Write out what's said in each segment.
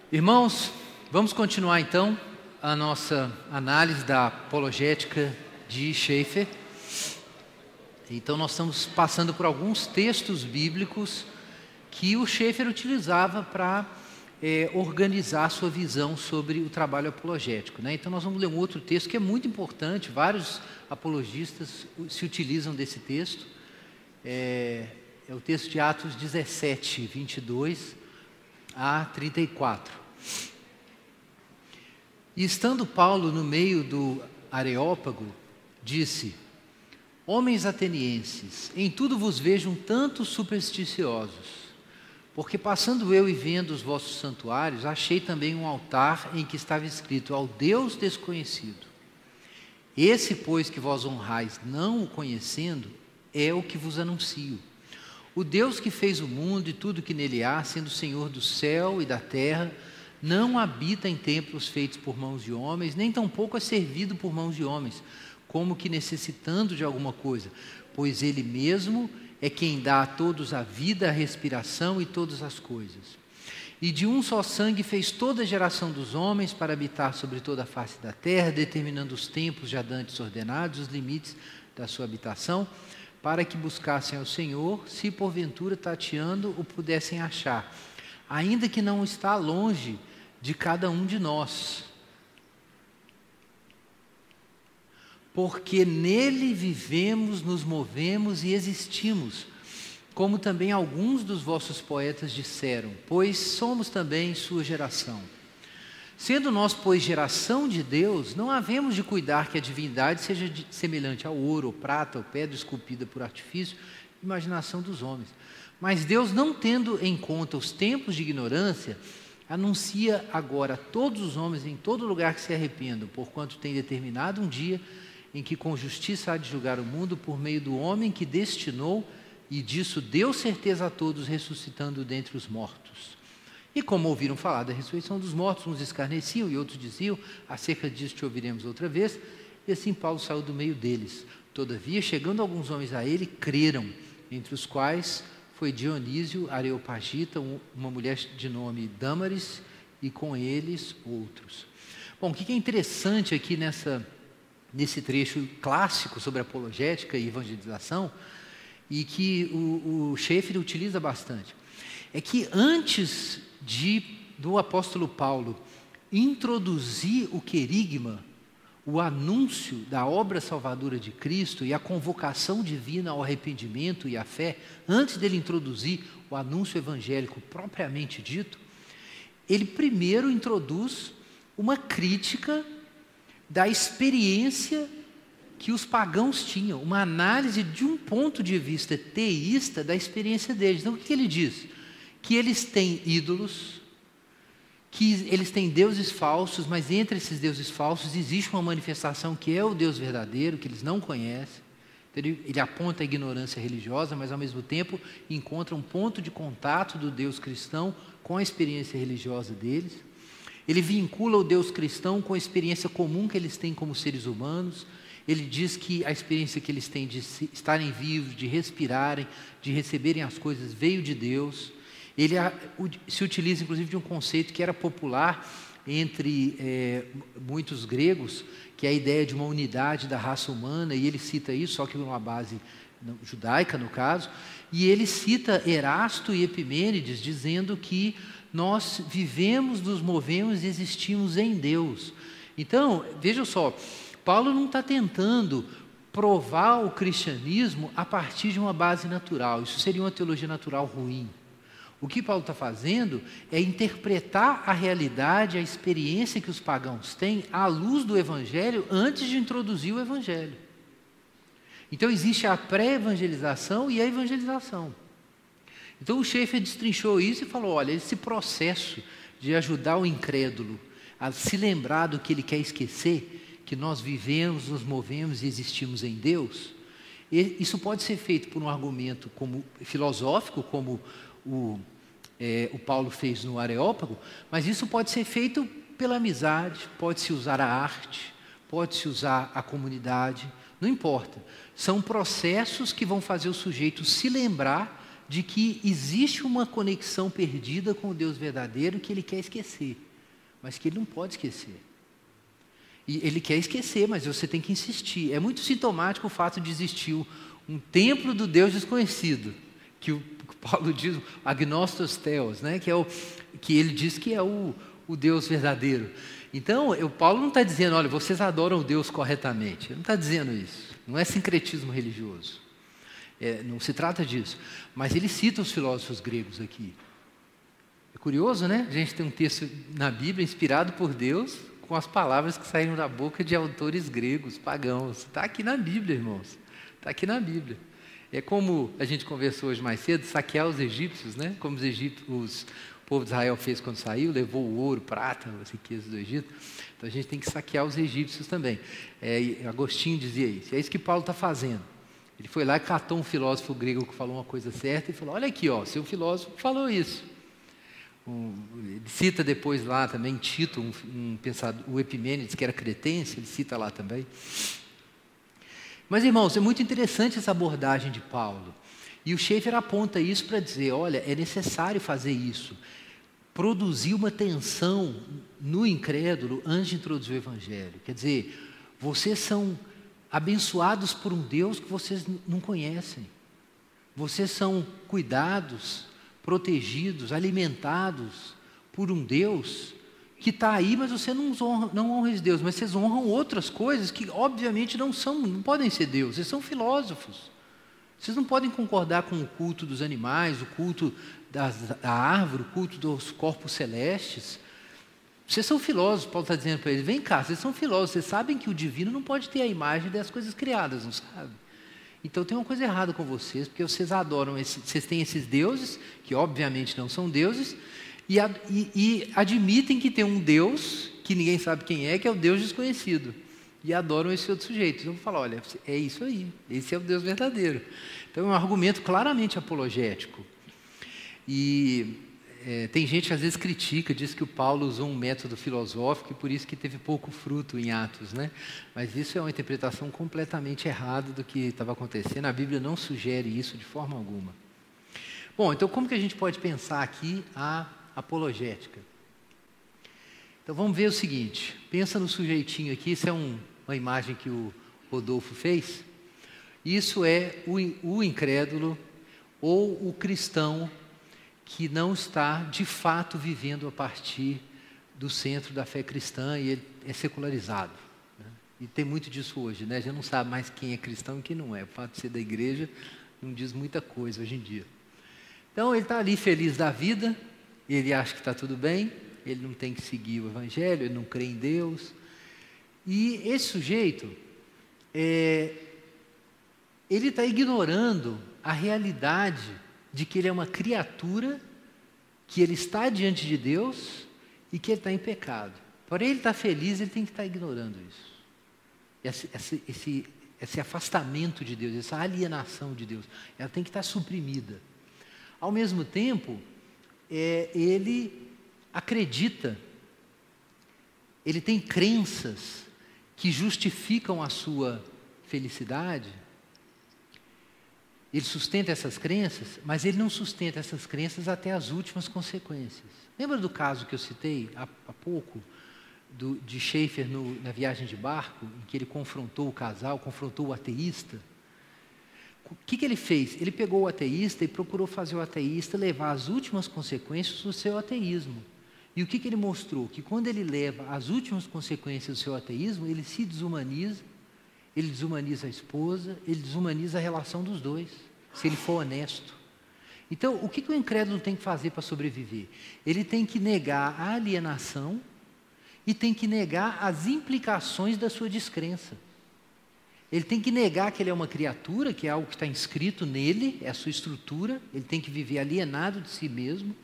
Irmãos, vamos continuar então a nossa análise da apologética de Schaeffer. Então nós estamos passando por alguns textos bíblicos que o Schaeffer utilizava para organizar sua visão sobre o trabalho apologético, né? Então nós vamos ler um outro texto que é muito importante, vários apologistas se utilizam desse texto, é o texto de Atos 17, 22 a 34. E estando Paulo no meio do Areópago, disse: Homens atenienses, em tudo vos vejo um tanto supersticiosos, porque passando eu e vendo os vossos santuários, achei também um altar em que estava escrito: ao Deus desconhecido. Esse, pois, que vós honrais, não o conhecendo, é o que vos anuncio. O Deus que fez o mundo e tudo que nele há, sendo Senhor do céu e da terra, não habita em templos feitos por mãos de homens, nem tampouco é servido por mãos de homens, como que necessitando de alguma coisa, pois Ele mesmo é quem dá a todos a vida, a respiração e todas as coisas. E de um só sangue fez toda a geração dos homens para habitar sobre toda a face da terra, determinando os tempos já dantes ordenados, os limites da sua habitação, para que buscassem ao Senhor, se porventura tateando o pudessem achar, ainda que não está longe de cada um de nós, porque nele vivemos, nos movemos e existimos, como também alguns dos vossos poetas disseram, pois somos também sua geração. Sendo nós, pois, geração de Deus, não havemos de cuidar que a divindade seja semelhante ao ouro, ou prata, ou pedra esculpida por artifício, imaginação dos homens. Mas Deus, não tendo em conta os tempos de ignorância, anuncia agora a todos os homens em todo lugar que se arrependam, porquanto tem determinado um dia em que com justiça há de julgar o mundo por meio do homem que destinou, e disso deu certeza a todos, ressuscitando dentre os mortos. E como ouviram falar da ressurreição dos mortos, uns escarneciam e outros diziam: acerca disso te ouviremos outra vez. E assim Paulo saiu do meio deles. Todavia, chegando alguns homens a ele, creram, entre os quais foi Dionísio, Areopagita, uma mulher de nome Dâmaris, e com eles outros. Bom, o que é interessante aqui nesse trecho clássico sobre apologética e evangelização, e que o Schaeffer utiliza bastante, é que antes do apóstolo Paulo introduzir o querigma, o anúncio da obra salvadora de Cristo e a convocação divina ao arrependimento e à fé, antes dele introduzir o anúncio evangélico propriamente dito, ele primeiro introduz uma crítica da experiência que os pagãos tinham, uma análise de um ponto de vista teísta da experiência deles. Então, o que ele diz? Que eles têm ídolos, que eles têm deuses falsos, mas entre esses deuses falsos existe uma manifestação que é o Deus verdadeiro, que eles não conhecem. Então, ele aponta a ignorância religiosa, mas ao mesmo tempo encontra um ponto de contato do Deus cristão com a experiência religiosa deles. Ele vincula o Deus cristão com a experiência comum que eles têm como seres humanos. Ele diz que a experiência que eles têm de estarem vivos, de respirarem, de receberem as coisas, veio de Deus. Ele se utiliza, inclusive, de um conceito que era popular entre muitos gregos, que é a ideia de uma unidade da raça humana, e ele cita isso, só que numa base judaica, no caso, e ele cita Erasto e Epimênides, dizendo que nós vivemos, nos movemos e existimos em Deus. Então, veja só, Paulo não está tentando provar o cristianismo a partir de uma base natural. Isso seria uma teologia natural ruim. O que Paulo está fazendo é interpretar a realidade, a experiência que os pagãos têm à luz do Evangelho antes de introduzir o Evangelho. Então existe a pré-evangelização e a evangelização. Então o Schaeffer destrinchou isso e falou: olha, esse processo de ajudar o incrédulo a se lembrar do que ele quer esquecer, que nós vivemos, nos movemos e existimos em Deus, isso pode ser feito por um argumento filosófico, como o Paulo fez no Areópago, mas isso pode ser feito pela amizade, pode-se usar a arte, pode-se usar a comunidade, não importa. São processos que vão fazer o sujeito se lembrar de que existe uma conexão perdida com o Deus verdadeiro que ele quer esquecer, mas que ele não pode esquecer. E ele quer esquecer, mas você tem que insistir. É muito sintomático o fato de existir um templo do Deus desconhecido, que o Paulo diz, agnostos theos, né? que ele diz que é o Deus verdadeiro. Então, o Paulo não está dizendo, olha, vocês adoram o Deus corretamente. Ele não está dizendo isso. Não é sincretismo religioso. Não se trata disso. Mas ele cita os filósofos gregos aqui. É curioso, né? A gente tem um texto na Bíblia inspirado por Deus com as palavras que saíram da boca de autores gregos, pagãos. Está aqui na Bíblia, irmãos. Está aqui na Bíblia. É como a gente conversou hoje mais cedo, saquear os egípcios, né? Como o povo de Israel fez quando saiu, levou o ouro, prata, as riquezas do Egito. Então a gente tem que saquear os egípcios também. Agostinho dizia isso. É isso que Paulo está fazendo. Ele foi lá e catou um filósofo grego que falou uma coisa certa e falou, olha aqui, ó, seu filósofo falou isso. Ele cita depois lá também Tito, um pensador, o Epimênides, que era cretense, ele cita lá também. Mas, irmãos, é muito interessante essa abordagem de Paulo. E o Schaeffer aponta isso para dizer, olha, é necessário fazer isso. Produzir uma tensão no incrédulo antes de introduzir o Evangelho. Quer dizer, vocês são abençoados por um Deus que vocês não conhecem. Vocês são cuidados, protegidos, alimentados por um Deus que está aí, mas você não honra esse Deus, mas vocês honram outras coisas que obviamente não podem ser Deus, vocês são filósofos. Vocês não podem concordar com o culto dos animais, o culto da árvore, o culto dos corpos celestes. Vocês são filósofos, Paulo está dizendo para eles, vem cá, vocês são filósofos, vocês sabem que o divino não pode ter a imagem das coisas criadas, não sabe? Então tem uma coisa errada com vocês, porque vocês adoram, vocês têm esses deuses, que obviamente não são deuses, e admitem que tem um Deus, que ninguém sabe quem é, que é o Deus desconhecido, e adoram esse outro sujeito. Então eu vou falar, olha, é isso aí, esse é o Deus verdadeiro. Então é um argumento claramente apologético. E tem gente que às vezes critica, diz que o Paulo usou um método filosófico e por isso que teve pouco fruto em Atos, né? Mas isso é uma interpretação completamente errada do que estava acontecendo. A Bíblia não sugere isso de forma alguma. Bom, então como que a gente pode pensar aqui a apologética? Então vamos ver o seguinte, pensa no sujeitinho aqui, isso é uma imagem que o Rodolfo fez. Isso é o incrédulo ou o cristão que não está, de fato, vivendo a partir do centro da fé cristã e ele é secularizado. Né? E tem muito disso hoje, né? A gente não sabe mais quem é cristão e quem não é. O fato de ser da igreja não diz muita coisa hoje em dia. Então, ele está ali feliz da vida, ele acha que está tudo bem, ele não tem que seguir o Evangelho, ele não crê em Deus. E esse sujeito, ele está ignorando a realidade de que ele é uma criatura, que ele está diante de Deus e que ele está em pecado. Porém, ele está feliz, ele tem que estar ignorando isso. Esse afastamento de Deus, essa alienação de Deus, ela tem que estar suprimida. Ao mesmo tempo, ele acredita, ele tem crenças que justificam a sua felicidade. Ele sustenta essas crenças, mas ele não sustenta essas crenças até as últimas consequências. Lembra do caso que eu citei há pouco, de Schaeffer na viagem de barco, em que ele confrontou o casal, confrontou o ateísta? O que ele fez? Ele pegou o ateísta e procurou fazer o ateísta levar as últimas consequências do seu ateísmo. E o que ele mostrou? Que quando ele leva as últimas consequências do seu ateísmo, ele se desumaniza, ele desumaniza a esposa, ele desumaniza a relação dos dois, se ele for honesto. Então, o que o incrédulo tem que fazer para sobreviver? Ele tem que negar a alienação e tem que negar as implicações da sua descrença. Ele tem que negar que ele é uma criatura, que é algo que está inscrito nele, é a sua estrutura, ele tem que viver alienado de si mesmo,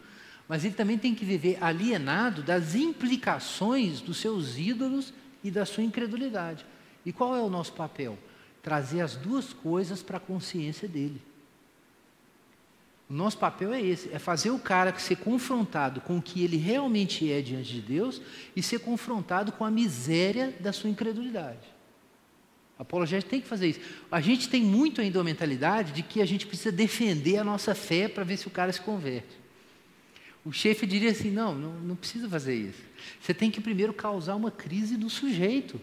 mas ele também tem que viver alienado das implicações dos seus ídolos e da sua incredulidade. E qual é o nosso papel? Trazer as duas coisas para a consciência dele. O nosso papel é esse, é fazer o cara ser confrontado com o que ele realmente é diante de Deus e ser confrontado com a miséria da sua incredulidade. A apologética tem que fazer isso. A gente tem muito ainda a mentalidade de que a gente precisa defender a nossa fé para ver se o cara se converte. O Schaeffer diria assim, não precisa fazer isso. Você tem que primeiro causar uma crise no sujeito.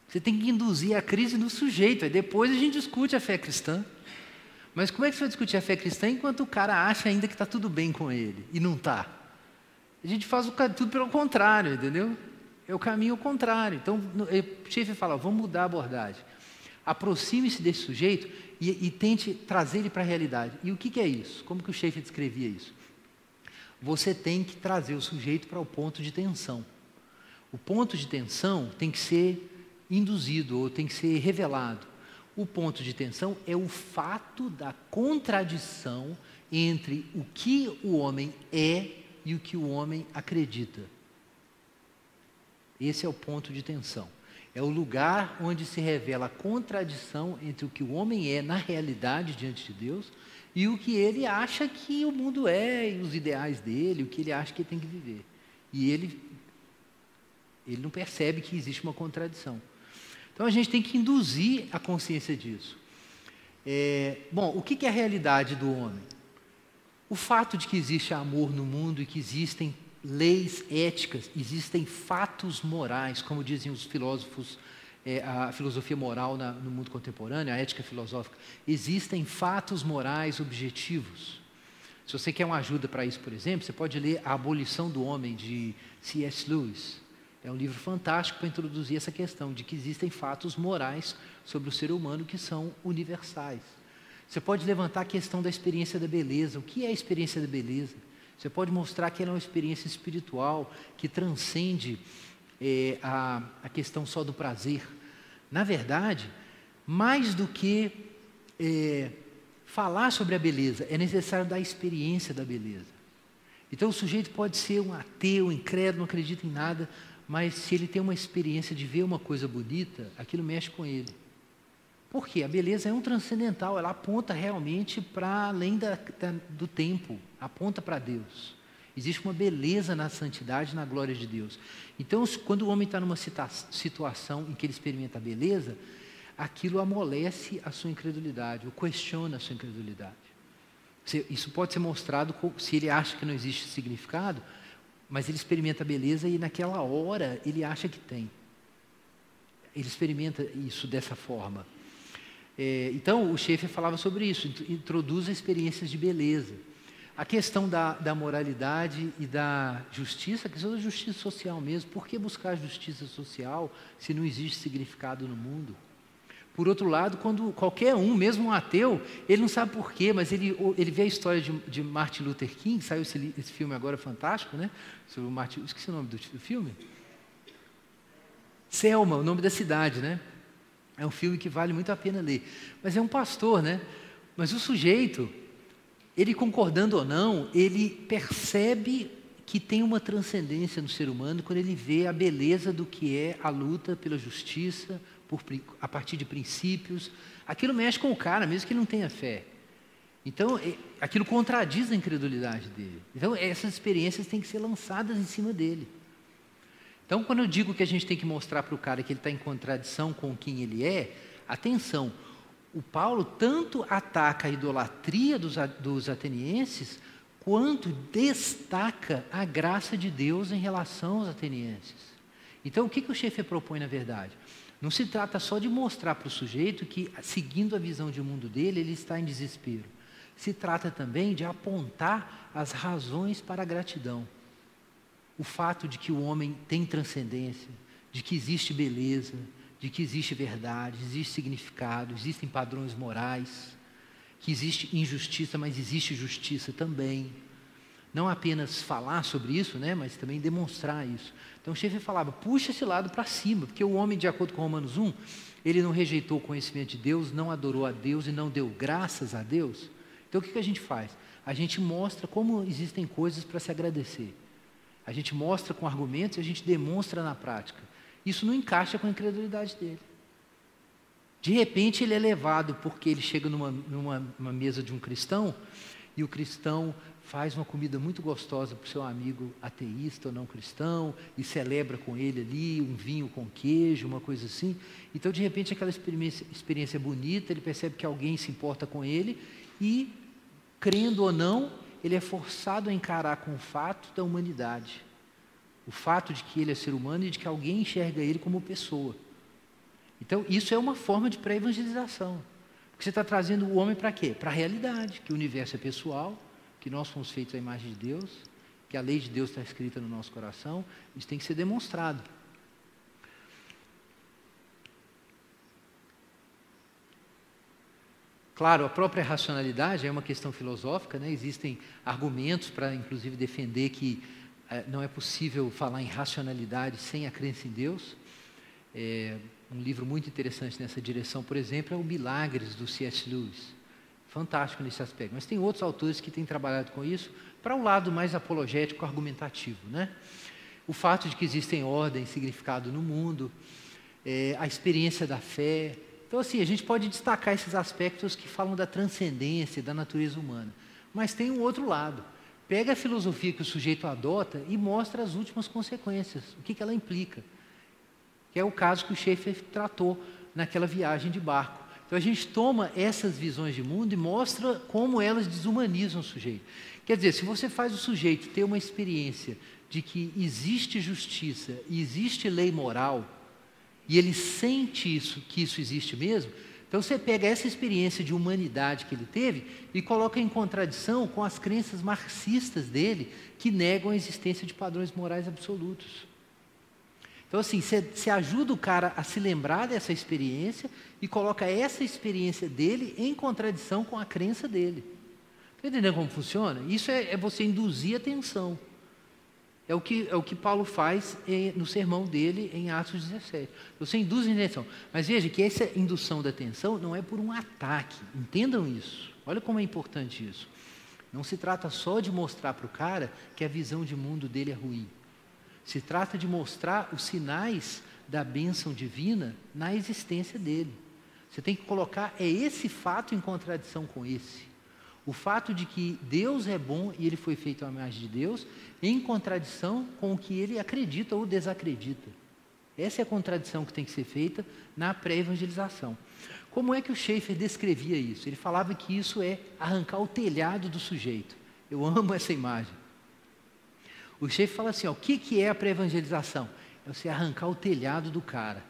Você tem que induzir a crise no sujeito, aí depois a gente discute a fé cristã. Mas como é que você vai discutir a fé cristã enquanto o cara acha ainda que está tudo bem com ele, e não está? A gente faz tudo pelo contrário, entendeu? É o caminho contrário. Então, o Schaeffer fala, vamos mudar a abordagem. Aproxime-se desse sujeito e tente trazer ele para a realidade. E o que é isso? Como que o Schaeffer descrevia isso? Você tem que trazer o sujeito para o ponto de tensão. O ponto de tensão tem que ser induzido ou tem que ser revelado. O ponto de tensão é o fato da contradição entre o que o homem é e o que o homem acredita. Esse é o ponto de tensão. É o lugar onde se revela a contradição entre o que o homem é na realidade diante de Deus e o que ele acha que o mundo é, e os ideais dele, o que ele acha que ele tem que viver. E ele não percebe que existe uma contradição. Então a gente tem que induzir a consciência disso. Bom, o que é a realidade do homem? O fato de que existe amor no mundo e que existem leis éticas, existem fatos morais, como dizem os filósofos, a filosofia moral no mundo contemporâneo, a ética filosófica, existem fatos morais objetivos. Se você quer uma ajuda para isso, por exemplo, você pode ler A Abolição do Homem, de C.S. Lewis. É um livro fantástico para introduzir essa questão de que existem fatos morais sobre o ser humano que são universais. Você pode levantar a questão da experiência da beleza. O que é a experiência da beleza? Você pode mostrar que ela é uma experiência espiritual que transcende a questão só do prazer. Na verdade, mais do que falar sobre a beleza, é necessário dar a experiência da beleza. Então o sujeito pode ser um ateu, incrédulo, não acredita em nada, mas se ele tem uma experiência de ver uma coisa bonita, aquilo mexe com ele. Por quê? A beleza é um transcendental, ela aponta realmente para além do tempo, aponta para Deus. Existe uma beleza na santidade, na glória de Deus. Então, quando o homem está numa situação em que ele experimenta a beleza, aquilo amolece a sua incredulidade, ou questiona a sua incredulidade. Isso pode ser mostrado se ele acha que não existe significado, mas ele experimenta a beleza e naquela hora ele acha que tem. Ele experimenta isso dessa forma. Então, o Schaeffer falava sobre isso, introduz experiências de beleza. A questão da moralidade e da justiça, a questão da justiça social mesmo. Por que buscar justiça social se não existe significado no mundo? Por outro lado, quando qualquer um, mesmo um ateu, ele não sabe por quê, mas ele vê a história de Martin Luther King, saiu esse filme agora fantástico, né? Sobre o esqueci o nome do filme. Selma, o nome da cidade, né? É um filme que vale muito a pena ler. Mas é um pastor, né? Mas o sujeito, ele concordando ou não, ele percebe que tem uma transcendência no ser humano quando ele vê a beleza do que é a luta pela justiça, a partir de princípios. Aquilo mexe com o cara, mesmo que ele não tenha fé. Então, aquilo contradiz a incredulidade dele. Então, essas experiências têm que ser lançadas em cima dele. Então, quando eu digo que a gente tem que mostrar para o cara que ele está em contradição com quem ele é, atenção, o Paulo tanto ataca a idolatria dos atenienses, quanto destaca a graça de Deus em relação aos atenienses. Então, o que o Schaeffer propõe na verdade? Não se trata só de mostrar para o sujeito que, seguindo a visão de mundo dele, ele está em desespero. Se trata também de apontar as razões para a gratidão. O fato de que o homem tem transcendência, de que existe beleza, de que existe verdade, existe significado, existem padrões morais, que existe injustiça, mas existe justiça também. Não apenas falar sobre isso, né, mas também demonstrar isso. Então, o Schaeffer falava, puxa esse lado para cima, porque o homem, de acordo com Romanos 1, ele não rejeitou o conhecimento de Deus, não adorou a Deus e não deu graças a Deus. Então, o que a gente faz? A gente mostra como existem coisas para se agradecer. A gente mostra com argumentos e a gente demonstra na prática. Isso não encaixa com a incredulidade dele. De repente, ele é levado porque ele chega numa mesa de um cristão e o cristão faz uma comida muito gostosa para o seu amigo ateísta ou não cristão, e celebra com ele ali um vinho com queijo, uma coisa assim. Então, de repente, aquela experiência é bonita, ele percebe que alguém se importa com ele, e, crendo ou não, ele é forçado a encarar com o fato da humanidade. O fato de que ele é ser humano e de que alguém enxerga ele como pessoa. Então, isso é uma forma de pré-evangelização. Porque você está trazendo o homem para quê? Para a realidade, que o universo é pessoal, que nós fomos feitos à imagem de Deus, que a lei de Deus está escrita no nosso coração, isso tem que ser demonstrado. Claro, a própria racionalidade é uma questão filosófica, né? Existem argumentos para, inclusive, defender que não é possível falar em racionalidade sem a crença em Deus. Um livro muito interessante nessa direção, por exemplo, é o Milagres, do C.S. Lewis. Fantástico nesse aspecto. Mas tem outros autores que têm trabalhado com isso para o lado mais apologético, argumentativo, né? O fato de que existem ordem e significado no mundo, a experiência da fé. Então, assim, a gente pode destacar esses aspectos que falam da transcendência, da natureza humana. Mas tem um outro lado. Pega a filosofia que o sujeito adota e mostra as últimas consequências, o que ela implica. Que é o caso que o Schaeffer tratou naquela viagem de barco. Então a gente toma essas visões de mundo e mostra como elas desumanizam o sujeito. Quer dizer, se você faz o sujeito ter uma experiência de que existe justiça e existe lei moral, e ele sente isso, que isso existe mesmo, então você pega essa experiência de humanidade que ele teve e coloca em contradição com as crenças marxistas dele, que negam a existência de padrões morais absolutos. Então, assim, você ajuda o cara a se lembrar dessa experiência e coloca essa experiência dele em contradição com a crença dele. Está entendendo como funciona? Isso é você induzir a atenção. É o que Paulo faz no sermão dele em Atos 17. Você induz a atenção. Mas veja que essa indução da atenção não é por um ataque. Entendam isso. Olha como é importante isso. Não se trata só de mostrar para o cara que a visão de mundo dele é ruim. Se trata de mostrar os sinais da bênção divina na existência dele. Você tem que colocar esse fato em contradição com esse. O fato de que Deus é bom e ele foi feito à imagem de Deus, em contradição com o que ele acredita ou desacredita. Essa é a contradição que tem que ser feita na pré-evangelização. Como é que o Schaeffer descrevia isso? Ele falava que isso é arrancar o telhado do sujeito. Eu amo essa imagem. O Schaeffer fala assim, ó, o que é a pré-evangelização? É você arrancar o telhado do cara.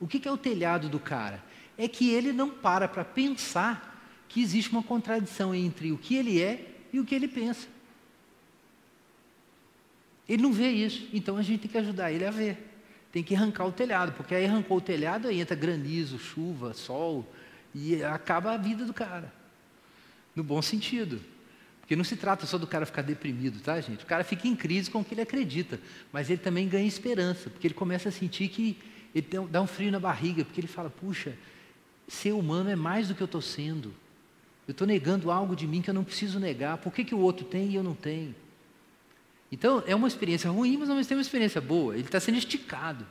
O que é o telhado do cara? É que ele não para pensar que existe uma contradição entre o que ele é e o que ele pensa. Ele não vê isso, então a gente tem que ajudar ele a ver. Tem que arrancar o telhado, porque aí arrancou o telhado, aí entra granizo, chuva, sol, e acaba a vida do cara. No bom sentido. Porque não se trata só do cara ficar deprimido, tá, gente? O cara fica em crise com o que ele acredita, mas ele também ganha esperança, porque ele começa a sentir que ele dá um frio na barriga, porque ele fala, puxa, ser humano é mais do que eu estou sendo. Eu estou negando algo de mim que eu não preciso negar. Por que o outro tem e eu não tenho? Então, é uma experiência ruim, mas ao mesmo tempo é uma experiência boa. Ele está sendo esticado.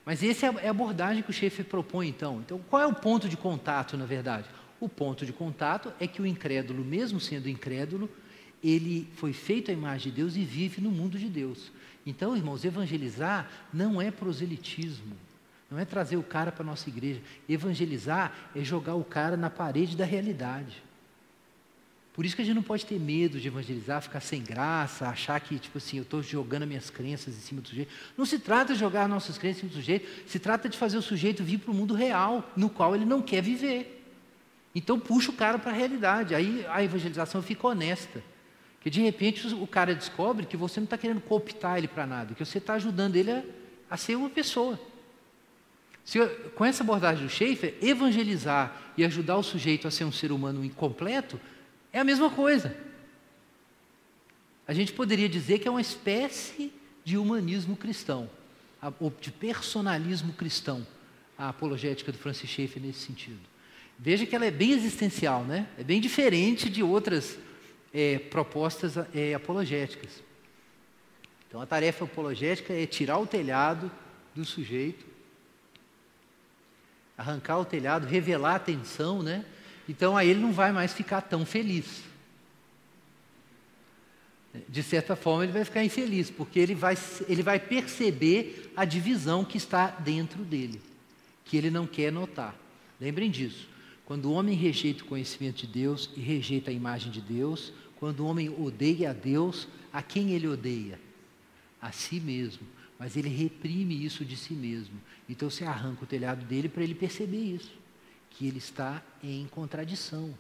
Mas essa é a abordagem que o Schaeffer propõe, então. Então, qual é o ponto de contato, na verdade? O ponto de contato é que o incrédulo, mesmo sendo incrédulo, ele foi feito à imagem de Deus e vive no mundo de Deus. Então, irmãos, evangelizar não é proselitismo. Não é trazer o cara para a nossa igreja. Evangelizar é jogar o cara na parede da realidade. Por isso que a gente não pode ter medo de evangelizar, ficar sem graça, achar que, tipo assim, eu estou jogando minhas crenças em cima do sujeito. Não se trata de jogar nossas crenças em cima do sujeito, se trata de fazer o sujeito vir para o mundo real, no qual ele não quer viver. Então, puxa o cara para a realidade. Aí a evangelização fica honesta. Porque, de repente, o cara descobre que você não está querendo cooptar ele para nada, que você está ajudando ele a ser uma pessoa. Com essa abordagem do Schaeffer, evangelizar e ajudar o sujeito a ser um ser humano incompleto é a mesma coisa. A gente poderia dizer que é uma espécie de humanismo cristão, ou de personalismo cristão, a apologética do Francis Schaeffer nesse sentido. Veja que ela é bem existencial, né? É bem diferente de outras propostas apologéticas. Então, a tarefa apologética é tirar o telhado do sujeito, arrancar o telhado, revelar a tensão, né? Então, aí ele não vai mais ficar tão feliz. De certa forma, ele vai ficar infeliz, porque ele vai perceber a divisão que está dentro dele, que ele não quer notar. Lembrem disso. Quando o homem rejeita o conhecimento de Deus e rejeita a imagem de Deus, quando o homem odeia a Deus, a quem ele odeia? A si mesmo. Mas ele reprime isso de si mesmo. Então você arranca o telhado dele para ele perceber isso, que ele está em contradição.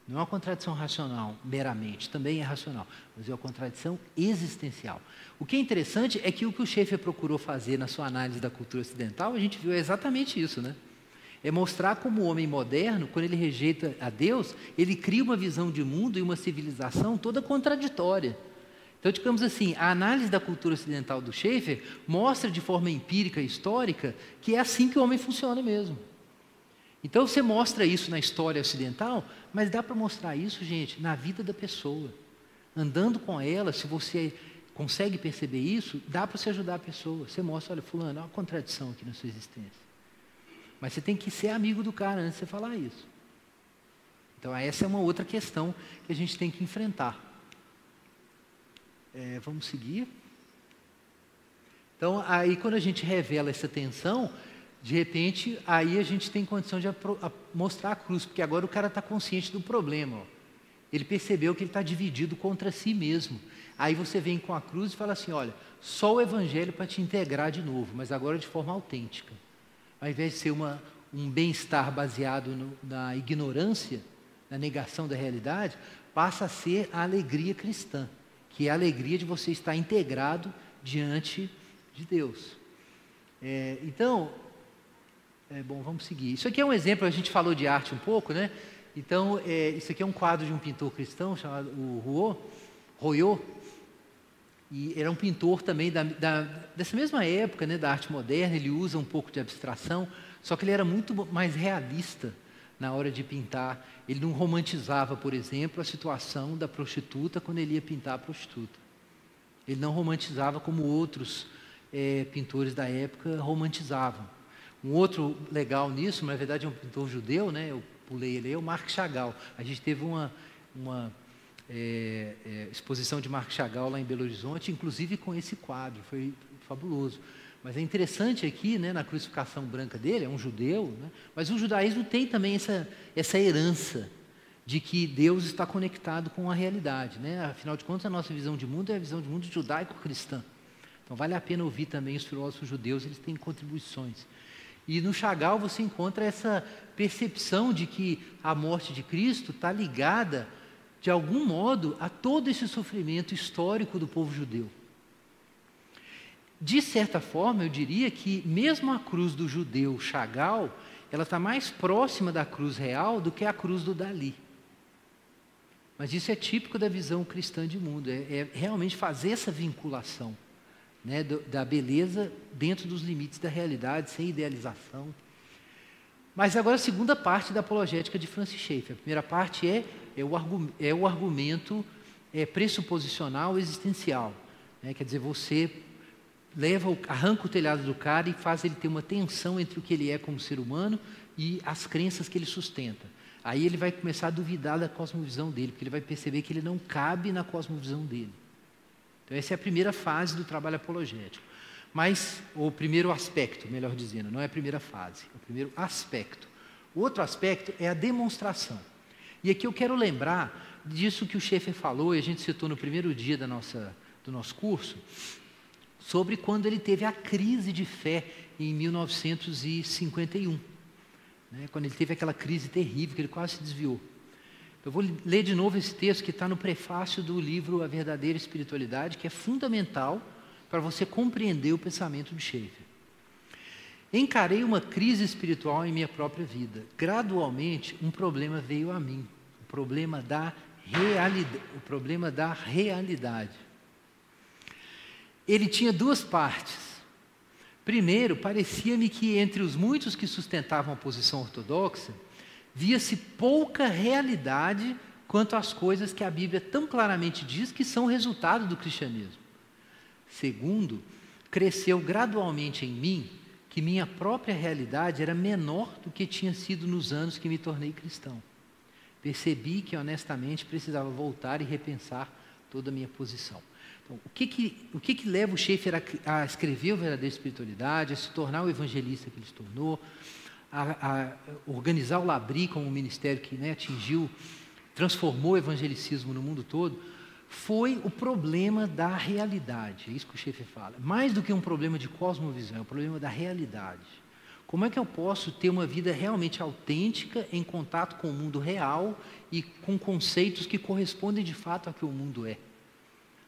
Não é uma contradição racional, meramente, também é racional, mas é uma contradição existencial. O que é interessante é que o Schaeffer procurou fazer na sua análise da cultura ocidental, a gente viu exatamente isso, né? É mostrar como o homem moderno, quando ele rejeita a Deus, ele cria uma visão de mundo e uma civilização toda contraditória. Então, digamos assim, a análise da cultura ocidental do Schaeffer mostra de forma empírica e histórica que é assim que o homem funciona mesmo. Então você mostra isso na história ocidental, mas dá para mostrar isso, gente, na vida da pessoa. Andando com ela, se você consegue perceber isso, dá para você ajudar a pessoa. Você mostra, olha, fulano, há uma contradição aqui na sua existência. Mas você tem que ser amigo do cara antes de você falar isso. Então essa é uma outra questão que a gente tem que enfrentar. Vamos seguir. Então, aí quando a gente revela essa tensão, de repente, aí a gente tem condição de mostrar a cruz, porque agora o cara está consciente do problema. Ó. Ele percebeu que ele está dividido contra si mesmo. Aí você vem com a cruz e fala assim, olha, só o Evangelho para te integrar de novo, mas agora de forma autêntica. Ao invés de ser um bem-estar baseado na ignorância, na negação da realidade, passa a ser a alegria cristã, que é a alegria de você estar integrado diante de Deus. Então... bom, vamos seguir. Isso aqui é um exemplo, a gente falou de arte um pouco, né? Então, isso aqui é um quadro de um pintor cristão chamado Royot, e era um pintor também dessa mesma época, né, da arte moderna. Ele usa um pouco de abstração, só que ele era muito mais realista na hora de pintar. Ele não romantizava, por exemplo, a situação da prostituta quando ele ia pintar a prostituta. Ele não romantizava como outros pintores da época romantizavam. Um outro legal nisso, na verdade é um pintor judeu, né? Eu pulei ele, é o Marc Chagall. A gente teve uma exposição de Marc Chagall lá em Belo Horizonte, inclusive com esse quadro, foi fabuloso. Mas é interessante aqui, né, na crucificação branca dele, é um judeu, né? Mas o judaísmo tem também essa herança de que Deus está conectado com a realidade, né? Afinal de contas, a nossa visão de mundo é a visão de mundo judaico-cristã. Então vale a pena ouvir também os filósofos judeus, eles têm contribuições. E no Chagall você encontra essa percepção de que a morte de Cristo está ligada, de algum modo, a todo esse sofrimento histórico do povo judeu. De certa forma, eu diria que mesmo a cruz do judeu Chagall, ela está mais próxima da cruz real do que a cruz do Dalí. Mas isso é típico da visão cristã de mundo, é realmente fazer essa vinculação, né, da beleza dentro dos limites da realidade, sem idealização. Mas agora a segunda parte da apologética de Francis Schaeffer. A primeira parte é o argumento pressuposicional existencial. Né? Quer dizer, você arranca o telhado do cara e faz ele ter uma tensão entre o que ele é como ser humano e as crenças que ele sustenta. Aí ele vai começar a duvidar da cosmovisão dele, porque ele vai perceber que ele não cabe na cosmovisão dele. Então essa é a primeira fase do trabalho apologético. Mas, o primeiro aspecto, melhor dizendo, não é a primeira fase, é o primeiro aspecto. O outro aspecto é a demonstração. E aqui eu quero lembrar disso que o Schaeffer falou, e a gente citou no primeiro dia do nosso curso, sobre quando ele teve a crise de fé em 1951. Né, quando ele teve aquela crise terrível, que ele quase se desviou. Eu vou ler de novo esse texto que está no prefácio do livro A Verdadeira Espiritualidade, que é fundamental para você compreender o pensamento de Schaeffer. Encarei uma crise espiritual em minha própria vida. Gradualmente, um problema veio a mim, o problema da realidade. Ele tinha duas partes. Primeiro, parecia-me que entre os muitos que sustentavam a posição ortodoxa, via-se pouca realidade quanto às coisas que a Bíblia tão claramente diz que são resultado do cristianismo. Segundo, cresceu gradualmente em mim que minha própria realidade era menor do que tinha sido nos anos que me tornei cristão. Percebi que honestamente precisava voltar e repensar toda a minha posição. Então, o que leva o Schaeffer a escrever o Verdadeira Espiritualidade, a se tornar o evangelista que ele se tornou, a organizar o Labri como um ministério que, né, transformou o evangelicismo no mundo todo, foi o problema da realidade. É isso que o Schaeffer fala. Mais do que um problema de cosmovisão, é o problema da realidade. Como é que eu posso ter uma vida realmente autêntica, em contato com o mundo real e com conceitos que correspondem de fato ao que o mundo é?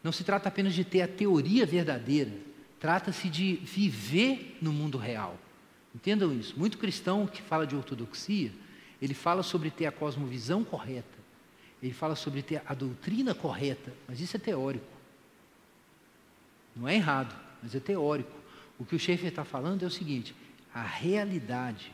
Não se trata apenas de ter a teoria verdadeira, trata-se de viver no mundo real. Entendam isso. Muito cristão que fala de ortodoxia, ele fala sobre ter a cosmovisão correta, ele fala sobre ter a doutrina correta, mas isso é teórico. Não é errado, mas é teórico. O que o Schaeffer está falando é o seguinte: a realidade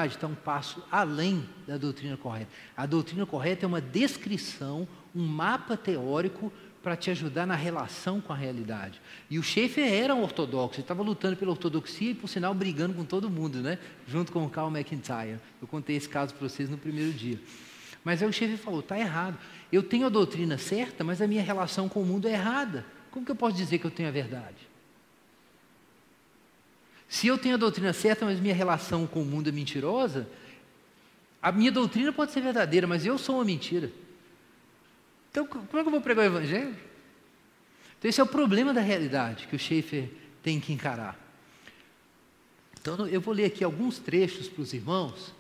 está um passo além da doutrina correta. A doutrina correta é uma descrição, um mapa teórico para te ajudar na relação com a realidade. E o Schaeffer era um ortodoxo, ele estava lutando pela ortodoxia e, por sinal, brigando com todo mundo, né? Junto com o Karl McIntyre. Eu contei esse caso para vocês no primeiro dia. Mas aí o Schaeffer falou: está errado. Eu tenho a doutrina certa, mas a minha relação com o mundo é errada. Como que eu posso dizer que eu tenho a verdade? Se eu tenho a doutrina certa, mas minha relação com o mundo é mentirosa, a minha doutrina pode ser verdadeira, mas eu sou uma mentira. Então, como é que eu vou pregar o Evangelho? Então, esse é o problema da realidade que o Schaeffer tem que encarar. Então, eu vou ler aqui alguns trechos para os irmãos,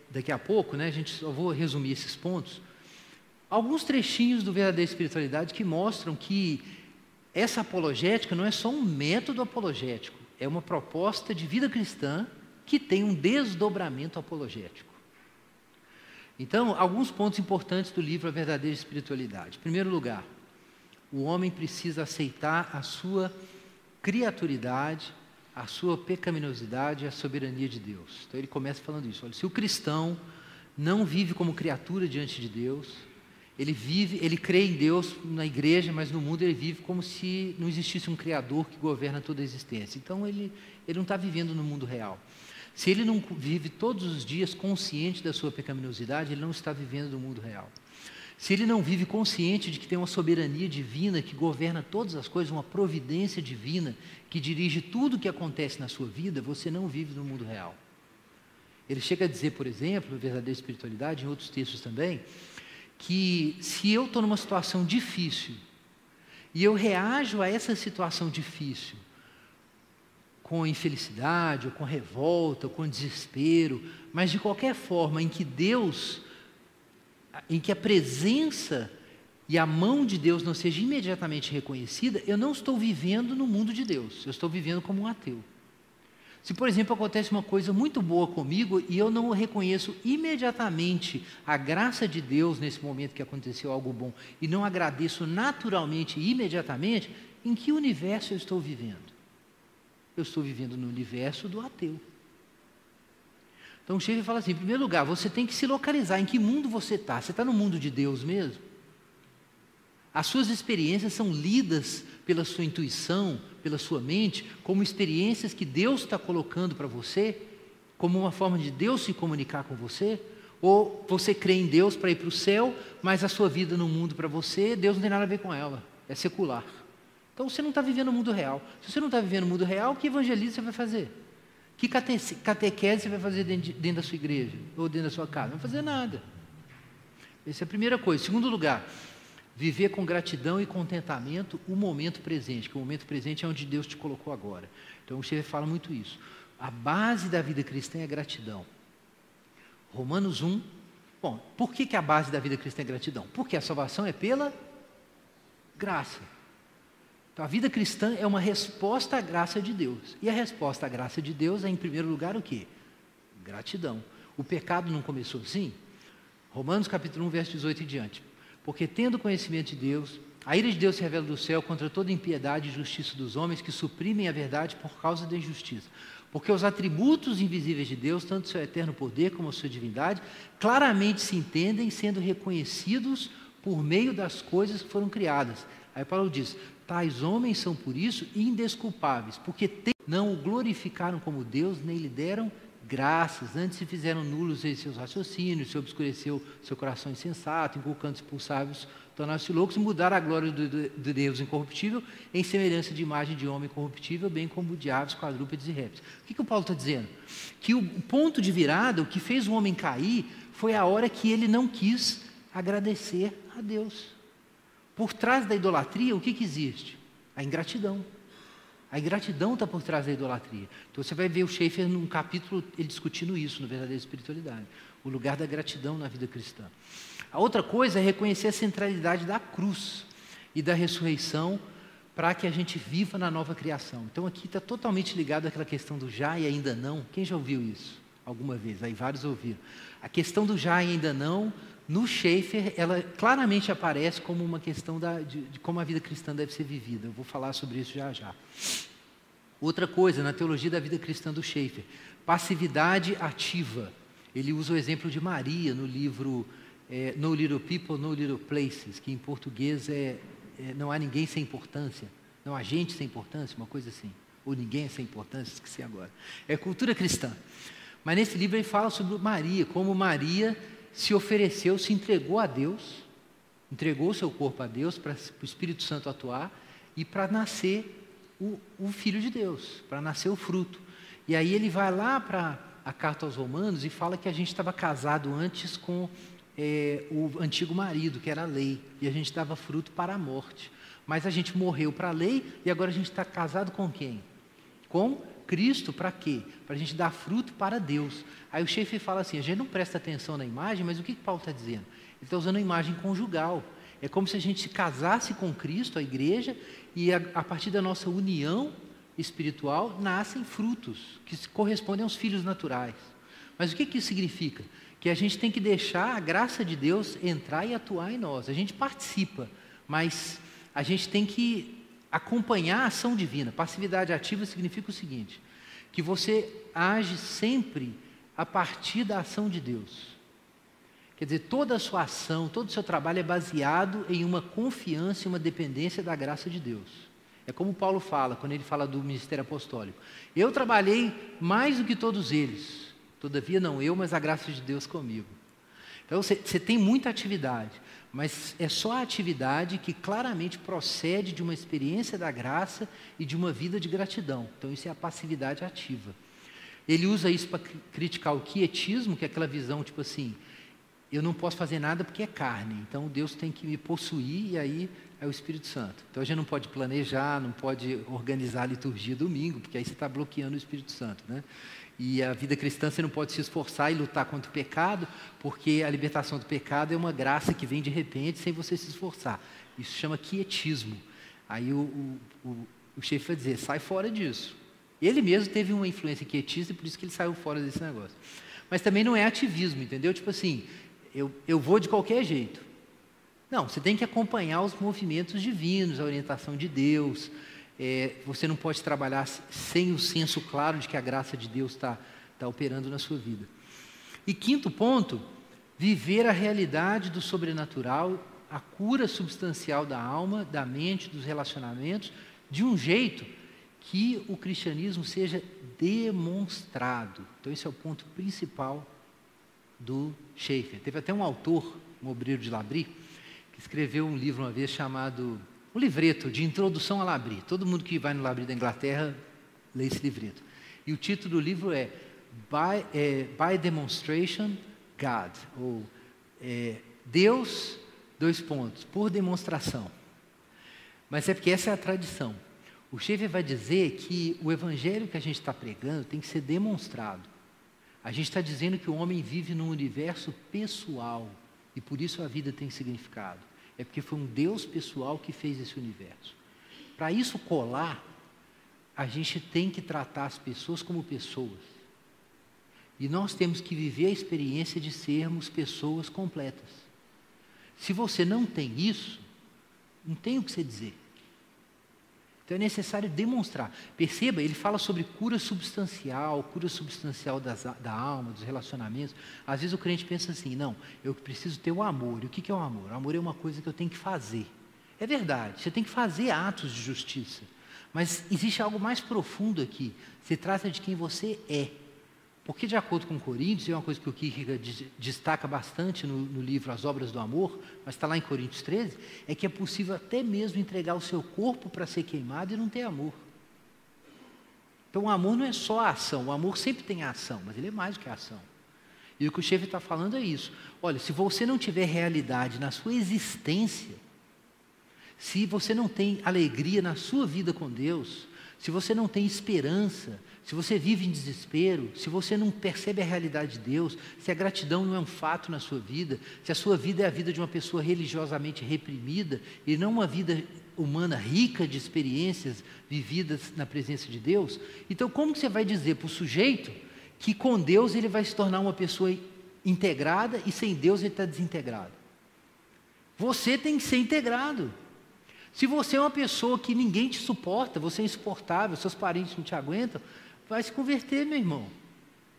daqui a pouco, né, só vou resumir esses pontos. Alguns trechinhos do Verdadeira Espiritualidade que mostram que essa apologética não é só um método apologético, é uma proposta de vida cristã que tem um desdobramento apologético. Então, alguns pontos importantes do livro A Verdadeira Espiritualidade. Em primeiro lugar, o homem precisa aceitar a sua criaturidade, a sua pecaminosidade e a soberania de Deus. Então ele começa falando isso. Olha, se o cristão não vive como criatura diante de Deus, ele crê em Deus na igreja, mas no mundo ele vive como se não existisse um Criador que governa toda a existência. Então ele não está vivendo no mundo real. Se ele não vive todos os dias consciente da sua pecaminosidade, ele não está vivendo no mundo real. Se ele não vive consciente de que tem uma soberania divina que governa todas as coisas, uma providência divina que dirige tudo o que acontece na sua vida, você não vive no mundo real. Ele chega a dizer, por exemplo, na Verdadeira Espiritualidade, em outros textos também, que se eu estou numa situação difícil e eu reajo a essa situação difícil com infelicidade, ou com revolta, ou com desespero, mas de qualquer forma em que a presença e a mão de Deus não seja imediatamente reconhecida, eu não estou vivendo no mundo de Deus, eu estou vivendo como um ateu. Se, por exemplo, acontece uma coisa muito boa comigo e eu não reconheço imediatamente a graça de Deus nesse momento que aconteceu algo bom e não agradeço naturalmente e imediatamente, em que universo eu estou vivendo? Eu estou vivendo no universo do ateu. Então o Schaeffer fala assim: em primeiro lugar, você tem que se localizar em que mundo você está. Você está no mundo de Deus mesmo? As suas experiências são lidas pela sua intuição, pela sua mente, como experiências que Deus está colocando para você, como uma forma de Deus se comunicar com você? Ou você crê em Deus para ir para o céu, mas a sua vida no mundo para você, Deus não tem nada a ver com ela, é secular. Então você não está vivendo o mundo real. Se você não está vivendo o mundo real, que evangelismo você vai fazer? Que catequese você vai fazer dentro da sua igreja? Ou dentro da sua casa? Não vai fazer nada. Essa é a primeira coisa. Segundo lugar, viver com gratidão e contentamento o momento presente, que o momento presente é onde Deus te colocou agora. Então o Schaeffer fala muito isso. A base da vida cristã é a gratidão. Romanos 1. Bom, por que a base da vida cristã é gratidão? Porque a salvação é pela graça. Então, a vida cristã é uma resposta à graça de Deus. E a resposta à graça de Deus é, em primeiro lugar, o quê? Gratidão. O pecado não começou assim? Romanos capítulo 1, verso 18 e diante. Porque tendo conhecimento de Deus, a ira de Deus se revela do céu contra toda impiedade e justiça dos homens que suprimem a verdade por causa da injustiça. Porque os atributos invisíveis de Deus, tanto seu eterno poder como a sua divindade, claramente se entendem sendo reconhecidos por meio das coisas que foram criadas. Aí Paulo diz: tais homens são por isso indesculpáveis, porque não o glorificaram como Deus, nem lhe deram graças, antes se fizeram nulos em seus raciocínios, se obscureceu seu coração insensato, inculcando-se por sábios, tornaram-se loucos e mudaram a glória de Deus incorruptível em semelhança de imagem de homem corruptível, bem como de aves, quadrúpedes e répteis. O que o Paulo está dizendo? Que o ponto de virada, o que fez o homem cair, foi a hora que ele não quis agradecer a Deus. Por trás da idolatria, o que existe? A ingratidão. A ingratidão está por trás da idolatria. Então você vai ver o Schaeffer num capítulo, ele discutindo isso, no Verdadeira Espiritualidade. O lugar da gratidão na vida cristã. A outra coisa é reconhecer a centralidade da cruz e da ressurreição para que a gente viva na nova criação. Então aqui está totalmente ligado àquela questão do já e ainda não. Quem já ouviu isso alguma vez? Aí vários ouviram. A questão do já e ainda não, no Schaeffer, ela claramente aparece como uma questão de como a vida cristã deve ser vivida. Eu vou falar sobre isso já já. Outra coisa, na teologia da vida cristã do Schaeffer, passividade ativa. Ele usa o exemplo de Maria no livro No Little People, No Little Places, que em português não há ninguém sem importância, não há gente sem importância, uma coisa assim, ou ninguém é sem importância, esqueci agora. É cultura cristã. Mas nesse livro ele fala sobre Maria, como Maria se ofereceu, se entregou a Deus, entregou o seu corpo a Deus para o Espírito Santo atuar e para nascer o Filho de Deus, para nascer o fruto. E aí ele vai lá para a carta aos Romanos e fala que a gente estava casado antes com o antigo marido, que era a lei, e a gente dava fruto para a morte. Mas a gente morreu para a lei e agora a gente está casado com quem? Com Cristo, para quê? Para a gente dar fruto para Deus. Aí o Schaeffer fala assim, a gente não presta atenção na imagem, mas o que Paulo está dizendo? Ele está usando a imagem conjugal. É como se a gente se casasse com Cristo, a igreja, e a partir da nossa união espiritual nascem frutos, que correspondem aos filhos naturais. Mas o que isso significa? Que a gente tem que deixar a graça de Deus entrar e atuar em nós. A gente participa, mas a gente tem que acompanhar a ação divina. Passividade ativa significa o seguinte, que você age sempre a partir da ação de Deus. Quer dizer, toda a sua ação, todo o seu trabalho é baseado em uma confiança e uma dependência da graça de Deus. É como Paulo fala, quando ele fala do ministério apostólico. Eu trabalhei mais do que todos eles, todavia não eu, mas a graça de Deus comigo. Então você tem muita atividade, mas é só a atividade que claramente procede de uma experiência da graça e de uma vida de gratidão. Então isso é a passividade ativa. Ele usa isso para criticar o quietismo, que é aquela visão tipo assim, eu não posso fazer nada porque é carne, então Deus tem que me possuir e aí é o Espírito Santo. Então a gente não pode planejar, não pode organizar a liturgia domingo, porque aí você está bloqueando o Espírito Santo, né? E a vida cristã você não pode se esforçar e lutar contra o pecado, porque a libertação do pecado é uma graça que vem de repente sem você se esforçar. Isso chama quietismo. Aí o chefe vai dizer, sai fora disso. Ele mesmo teve uma influência quietista e por isso que ele saiu fora desse negócio. Mas também não é ativismo, entendeu? Tipo assim, eu vou de qualquer jeito. Não, você tem que acompanhar os movimentos divinos, a orientação de Deus. Você não pode trabalhar sem o senso claro de que a graça de Deus está operando na sua vida. E quinto ponto, viver a realidade do sobrenatural, a cura substancial da alma, da mente, dos relacionamentos, de um jeito que o cristianismo seja demonstrado. Então esse é o ponto principal do Schaeffer. Teve até um autor, um obreiro de Labri, que escreveu um livro uma vez chamado, um livreto de introdução a Labri. Todo mundo que vai no Labri da Inglaterra lê esse livreto. E o título do livro é By Demonstration, God, ou Deus, por demonstração. Mas é porque essa é a tradição. O Schaeffer vai dizer que o evangelho que a gente está pregando tem que ser demonstrado. A gente está dizendo que o homem vive num universo pessoal e por isso a vida tem significado. É porque foi um Deus pessoal que fez esse universo. Para isso colar, a gente tem que tratar as pessoas como pessoas. E nós temos que viver a experiência de sermos pessoas completas. Se você não tem isso, não tem o que você dizer. Então é necessário demonstrar. Perceba, ele fala sobre cura substancial da alma, dos relacionamentos. Às vezes o crente pensa assim, não, eu preciso ter o amor. E o que é o amor? O amor é uma coisa que eu tenho que fazer. É verdade, você tem que fazer atos de justiça. Mas existe algo mais profundo aqui. Se trata de quem você é. Porque, de acordo com Coríntios, e é uma coisa que o Kierkegaard destaca bastante no livro As Obras do Amor, mas está lá em Coríntios 13, é que é possível até mesmo entregar o seu corpo para ser queimado e não ter amor. Então, o amor não é só a ação, o amor sempre tem a ação, mas ele é mais do que a ação. E o que o Schaeffer está falando é isso. Olha, se você não tiver realidade na sua existência, se você não tem alegria na sua vida com Deus, se você não tem esperança, se você vive em desespero, se você não percebe a realidade de Deus, se a gratidão não é um fato na sua vida, se a sua vida é a vida de uma pessoa religiosamente reprimida e não uma vida humana rica de experiências vividas na presença de Deus, então como que você vai dizer para o sujeito que com Deus ele vai se tornar uma pessoa integrada e sem Deus ele está desintegrado? Você tem que ser integrado. Se você é uma pessoa que ninguém te suporta, você é insuportável, seus parentes não te aguentam, vai se converter, meu irmão.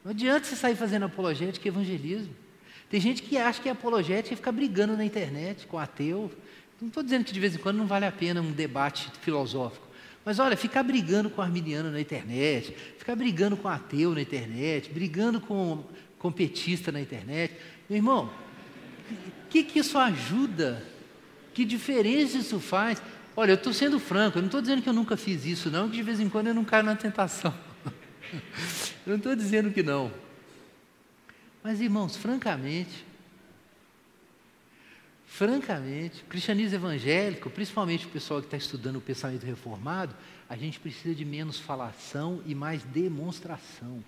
Não adianta você sair fazendo apologética e evangelismo. Tem gente que acha que é apologética e fica brigando na internet com ateu. Não estou dizendo que de vez em quando não vale a pena um debate filosófico. Mas olha, ficar brigando com arminiano na internet, ficar brigando com ateu na internet, brigando com petista na internet. Meu irmão, o que isso ajuda? Que diferença isso faz? Olha, eu estou sendo franco, eu não estou dizendo que eu nunca fiz isso não, que de vez em quando eu não caio na tentação. Eu não estou dizendo que não. Mas, irmãos, francamente, o cristianismo evangélico, principalmente o pessoal que está estudando o pensamento reformado, a gente precisa de menos falação e mais demonstração.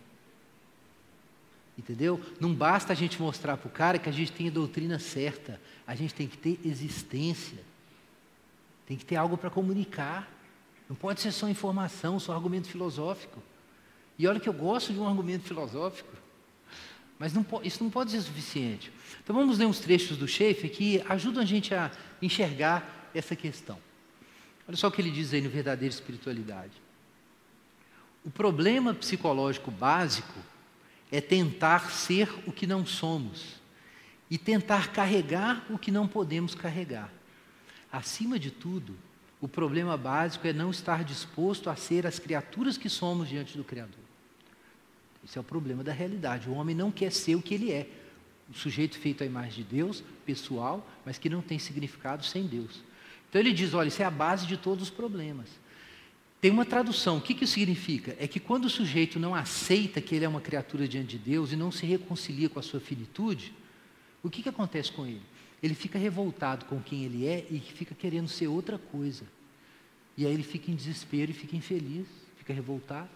Entendeu? Não basta a gente mostrar para o cara que a gente tem a doutrina certa, a gente tem que ter existência, tem que ter algo para comunicar, não pode ser só informação, só argumento filosófico. E olha que eu gosto de um argumento filosófico, mas isso não pode ser suficiente. Então vamos ler uns trechos do Schaeffer que ajudam a gente a enxergar essa questão. Olha só o que ele diz aí no Verdadeira Espiritualidade. O problema psicológico básico é tentar ser o que não somos e tentar carregar o que não podemos carregar. Acima de tudo, o problema básico é não estar disposto a ser as criaturas que somos diante do Criador. Esse é o problema da realidade. O homem não quer ser o que ele é. O sujeito feito à imagem de Deus, pessoal, mas que não tem significado sem Deus. Então ele diz, olha, isso é a base de todos os problemas. Tem uma tradução, o que isso significa? É que quando o sujeito não aceita que ele é uma criatura diante de Deus e não se reconcilia com a sua finitude, o que acontece com ele? Ele fica revoltado com quem ele é e fica querendo ser outra coisa. E aí ele fica em desespero e fica infeliz, fica revoltado.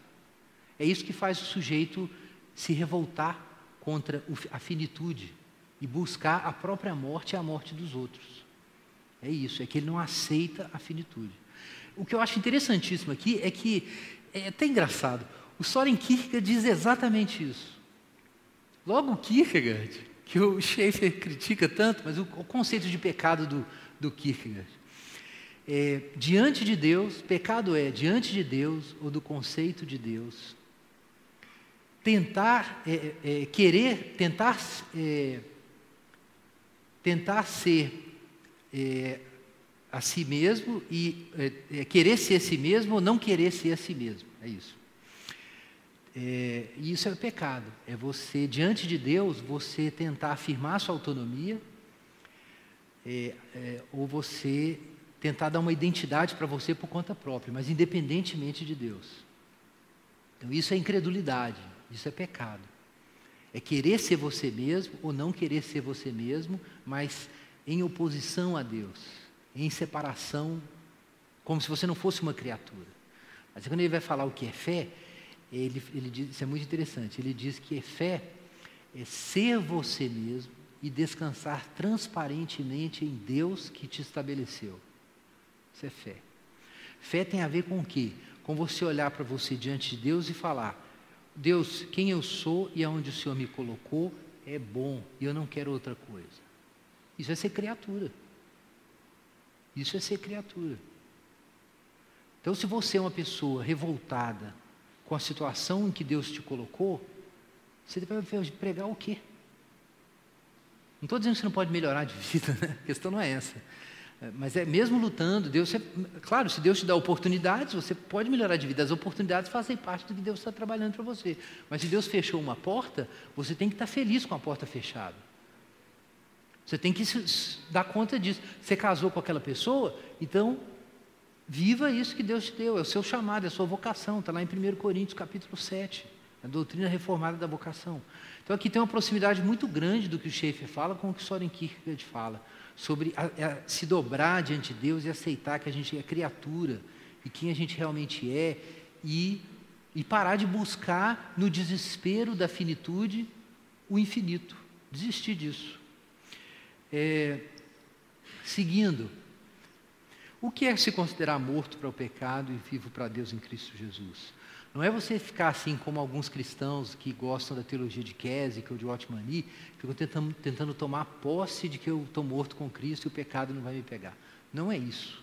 É isso que faz o sujeito se revoltar contra a finitude e buscar a própria morte e a morte dos outros. É isso, é que ele não aceita a finitude. O que eu acho interessantíssimo aqui é que, é até engraçado, o Søren Kierkegaard diz exatamente isso. Logo o Kierkegaard, que o Schaeffer critica tanto, mas o conceito de pecado do Kierkegaard. Diante de Deus, pecado é diante de Deus ou do conceito de Deus. Tentar ser a si mesmo e querer ser a si mesmo ou não querer ser a si mesmo, é isso. E isso é o pecado, é você, diante de Deus, você tentar afirmar sua autonomia, ou você tentar dar uma identidade para você por conta própria, mas independentemente de Deus. Então isso é incredulidade, isso é pecado. É querer ser você mesmo ou não querer ser você mesmo, mas em oposição a Deus, em separação, como se você não fosse uma criatura. Mas quando ele vai falar o que é fé, ele diz, isso é muito interessante, ele diz que fé é ser você mesmo e descansar transparentemente em Deus que te estabeleceu. Isso é fé. Fé tem a ver com o quê? Com você olhar para você diante de Deus e falar, Deus, quem eu sou e aonde o Senhor me colocou é bom e eu não quero outra coisa. Isso é ser criatura. Isso é ser criatura. Então, se você é uma pessoa revoltada com a situação em que Deus te colocou, você vai pregar o quê? Não estou dizendo que você não pode melhorar de vida, né? A questão não é essa. Mas mesmo lutando, claro, se Deus te dá oportunidades, você pode melhorar de vida. As oportunidades fazem parte do que Deus está trabalhando para você. Mas se Deus fechou uma porta, você tem que estar feliz com a porta fechada. Você tem que dar conta disso. Você casou com aquela pessoa, então viva isso que Deus te deu. É o seu chamado, é a sua vocação. Está lá em 1 Coríntios capítulo 7. A doutrina reformada da vocação. Então aqui tem uma proximidade muito grande do que o Schaeffer fala com o que o Soren Kierkegaard fala. Sobre se dobrar diante de Deus e aceitar que a gente é criatura e quem a gente realmente é e parar de buscar no desespero da finitude o infinito, desistir disso. Seguindo, o que é se considerar morto para o pecado e vivo para Deus em Cristo Jesus? Não é você ficar assim como alguns cristãos que gostam da teologia de Keswick ou de Ottmani, ficam tentando tomar posse de que eu estou morto com Cristo e o pecado não vai me pegar. Não é isso.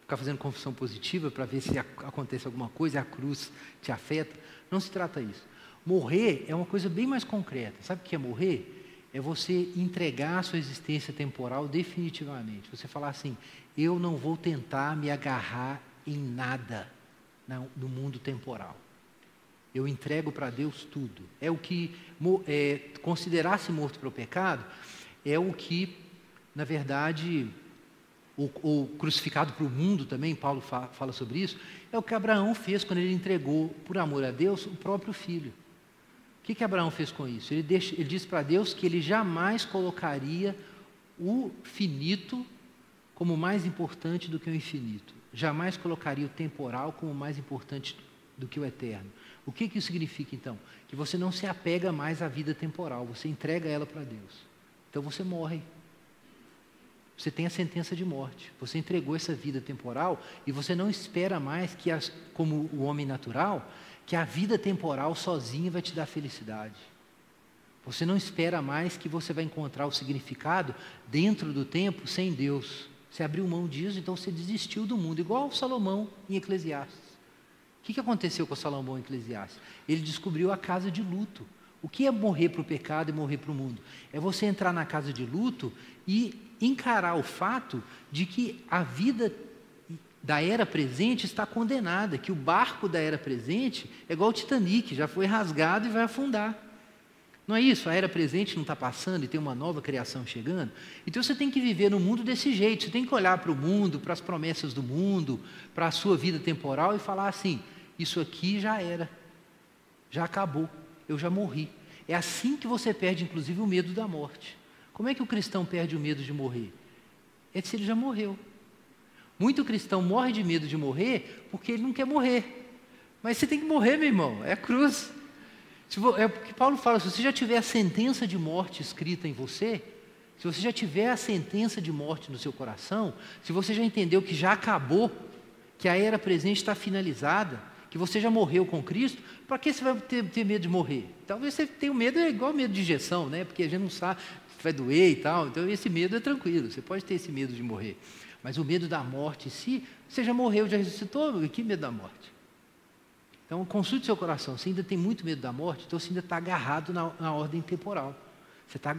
Ficar fazendo confissão positiva para ver se acontece alguma coisa e a cruz te afeta. Não se trata disso. Morrer é uma coisa bem mais concreta. Sabe o que é morrer? É você entregar a sua existência temporal definitivamente. Você falar assim, eu não vou tentar me agarrar em nada no mundo temporal. Eu entrego para Deus tudo. É o que considerar-se morto para o pecado é o que, na verdade, ou crucificado para o mundo também, Paulo fala sobre isso, é o que Abraão fez quando ele entregou, por amor a Deus, o próprio filho. O que Abraão fez com isso? Ele disse para Deus que ele jamais colocaria o finito como mais importante do que o infinito. Jamais colocaria o temporal como mais importante do que o eterno. O que isso significa, então? Que você não se apega mais à vida temporal, você entrega ela para Deus. Então você morre. Você tem a sentença de morte. Você entregou essa vida temporal e você não espera mais que, como o homem natural, que a vida temporal sozinha vai te dar felicidade. Você não espera mais que você vai encontrar o significado dentro do tempo sem Deus. Você abriu mão disso, então você desistiu do mundo, igual Salomão em Eclesiastes. O que aconteceu com Salomão em Eclesiastes? Ele descobriu a casa de luto. O que é morrer para o pecado e morrer para o mundo? É você entrar na casa de luto e encarar o fato de que a vida da era presente está condenada, que o barco da era presente é igual o Titanic, já foi rasgado e vai afundar. Não é isso? A era presente não está passando e tem uma nova criação chegando? Então você tem que viver no mundo desse jeito, você tem que olhar para o mundo, para as promessas do mundo, para a sua vida temporal e falar assim, isso aqui já era, já acabou, eu já morri. É assim que você perde inclusive o medo da morte. Como é que o cristão perde o medo de morrer? É se ele já morreu. Muito cristão morre de medo de morrer porque ele não quer morrer. Mas você tem que morrer, meu irmão, é a cruz. É porque Paulo fala, se você já tiver a sentença de morte escrita em você, se você já tiver a sentença de morte no seu coração, se você já entendeu que já acabou, que a era presente está finalizada, que você já morreu com Cristo, para que você vai ter medo de morrer? Talvez você tenha medo, é igual medo de injeção, né? Porque a gente não sabe se vai doer e tal, então esse medo é tranquilo, você pode ter esse medo de morrer. Mas o medo da morte, se você já morreu, já ressuscitou, que medo da morte? Então, consulte seu coração. Você ainda tem muito medo da morte, então você ainda está agarrado na ordem temporal. Você está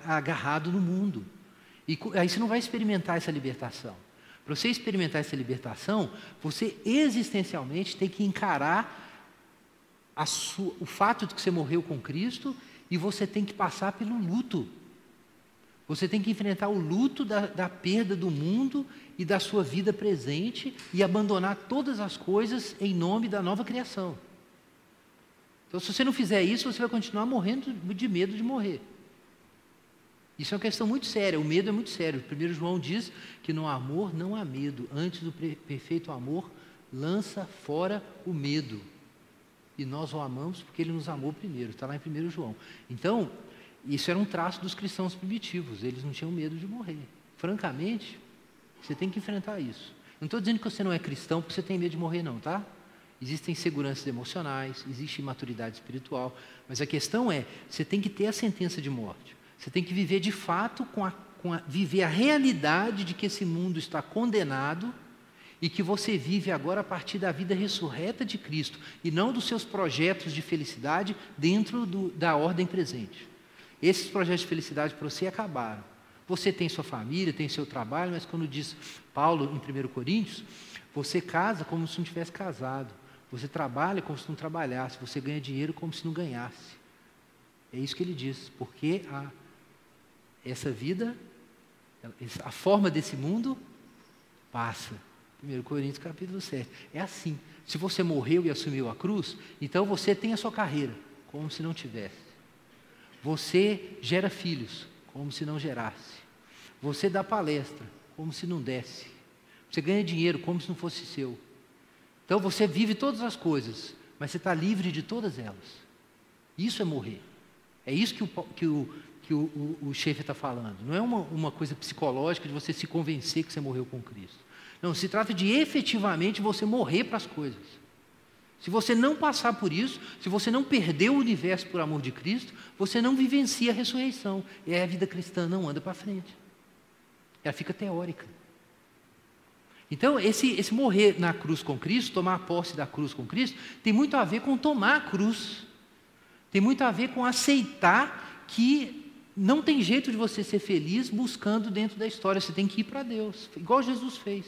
agarrado no mundo. E aí você não vai experimentar essa libertação. Para você experimentar essa libertação, você existencialmente tem que encarar o fato de que você morreu com Cristo e você tem que passar pelo luto. Você tem que enfrentar o luto da perda do mundo e da sua vida presente e abandonar todas as coisas em nome da nova criação. Então, se você não fizer isso, você vai continuar morrendo de medo de morrer. Isso é uma questão muito séria, o medo é muito sério. 1 João diz que no amor não há medo, antes do perfeito amor lança fora o medo. E nós o amamos porque ele nos amou primeiro, está lá em 1 João. Então, isso era um traço dos cristãos primitivos, eles não tinham medo de morrer. Francamente, você tem que enfrentar isso. Não estou dizendo que você não é cristão porque você tem medo de morrer, não, tá? Existem inseguranças emocionais, existe imaturidade espiritual, mas a questão é, você tem que ter a sentença de morte. Você tem que viver de fato, viver a realidade de que esse mundo está condenado e que você vive agora a partir da vida ressurreta de Cristo e não dos seus projetos de felicidade dentro da ordem presente. Esses projetos de felicidade para você acabaram, Você tem sua família, tem seu trabalho, mas quando diz Paulo em 1 Coríntios, você casa como se não tivesse casado. Você trabalha como se não trabalhasse. Você ganha dinheiro como se não ganhasse. É isso que ele diz. Porque essa vida, a forma desse mundo, passa. 1 Coríntios capítulo 7. É assim. Se você morreu e assumiu a cruz, então você tem a sua carreira, como se não tivesse. Você gera filhos, como se não gerasse. Você dá palestra, como se não desse. Você ganha dinheiro, como se não fosse seu. Então você vive todas as coisas, mas você está livre de todas elas. Isso é morrer. É isso que o chefe está falando. Não é uma coisa psicológica de você se convencer que você morreu com Cristo. Não, se trata de efetivamente você morrer para as coisas. Se você não passar por isso, se você não perder o universo por amor de Cristo, você não vivencia a ressurreição. E aí a vida cristã não anda para frente. Ela fica teórica. Então, esse morrer na cruz com Cristo, tomar posse da cruz com Cristo, tem muito a ver com tomar a cruz. Tem muito a ver com aceitar que não tem jeito de você ser feliz buscando dentro da história. Você tem que ir para Deus, igual Jesus fez.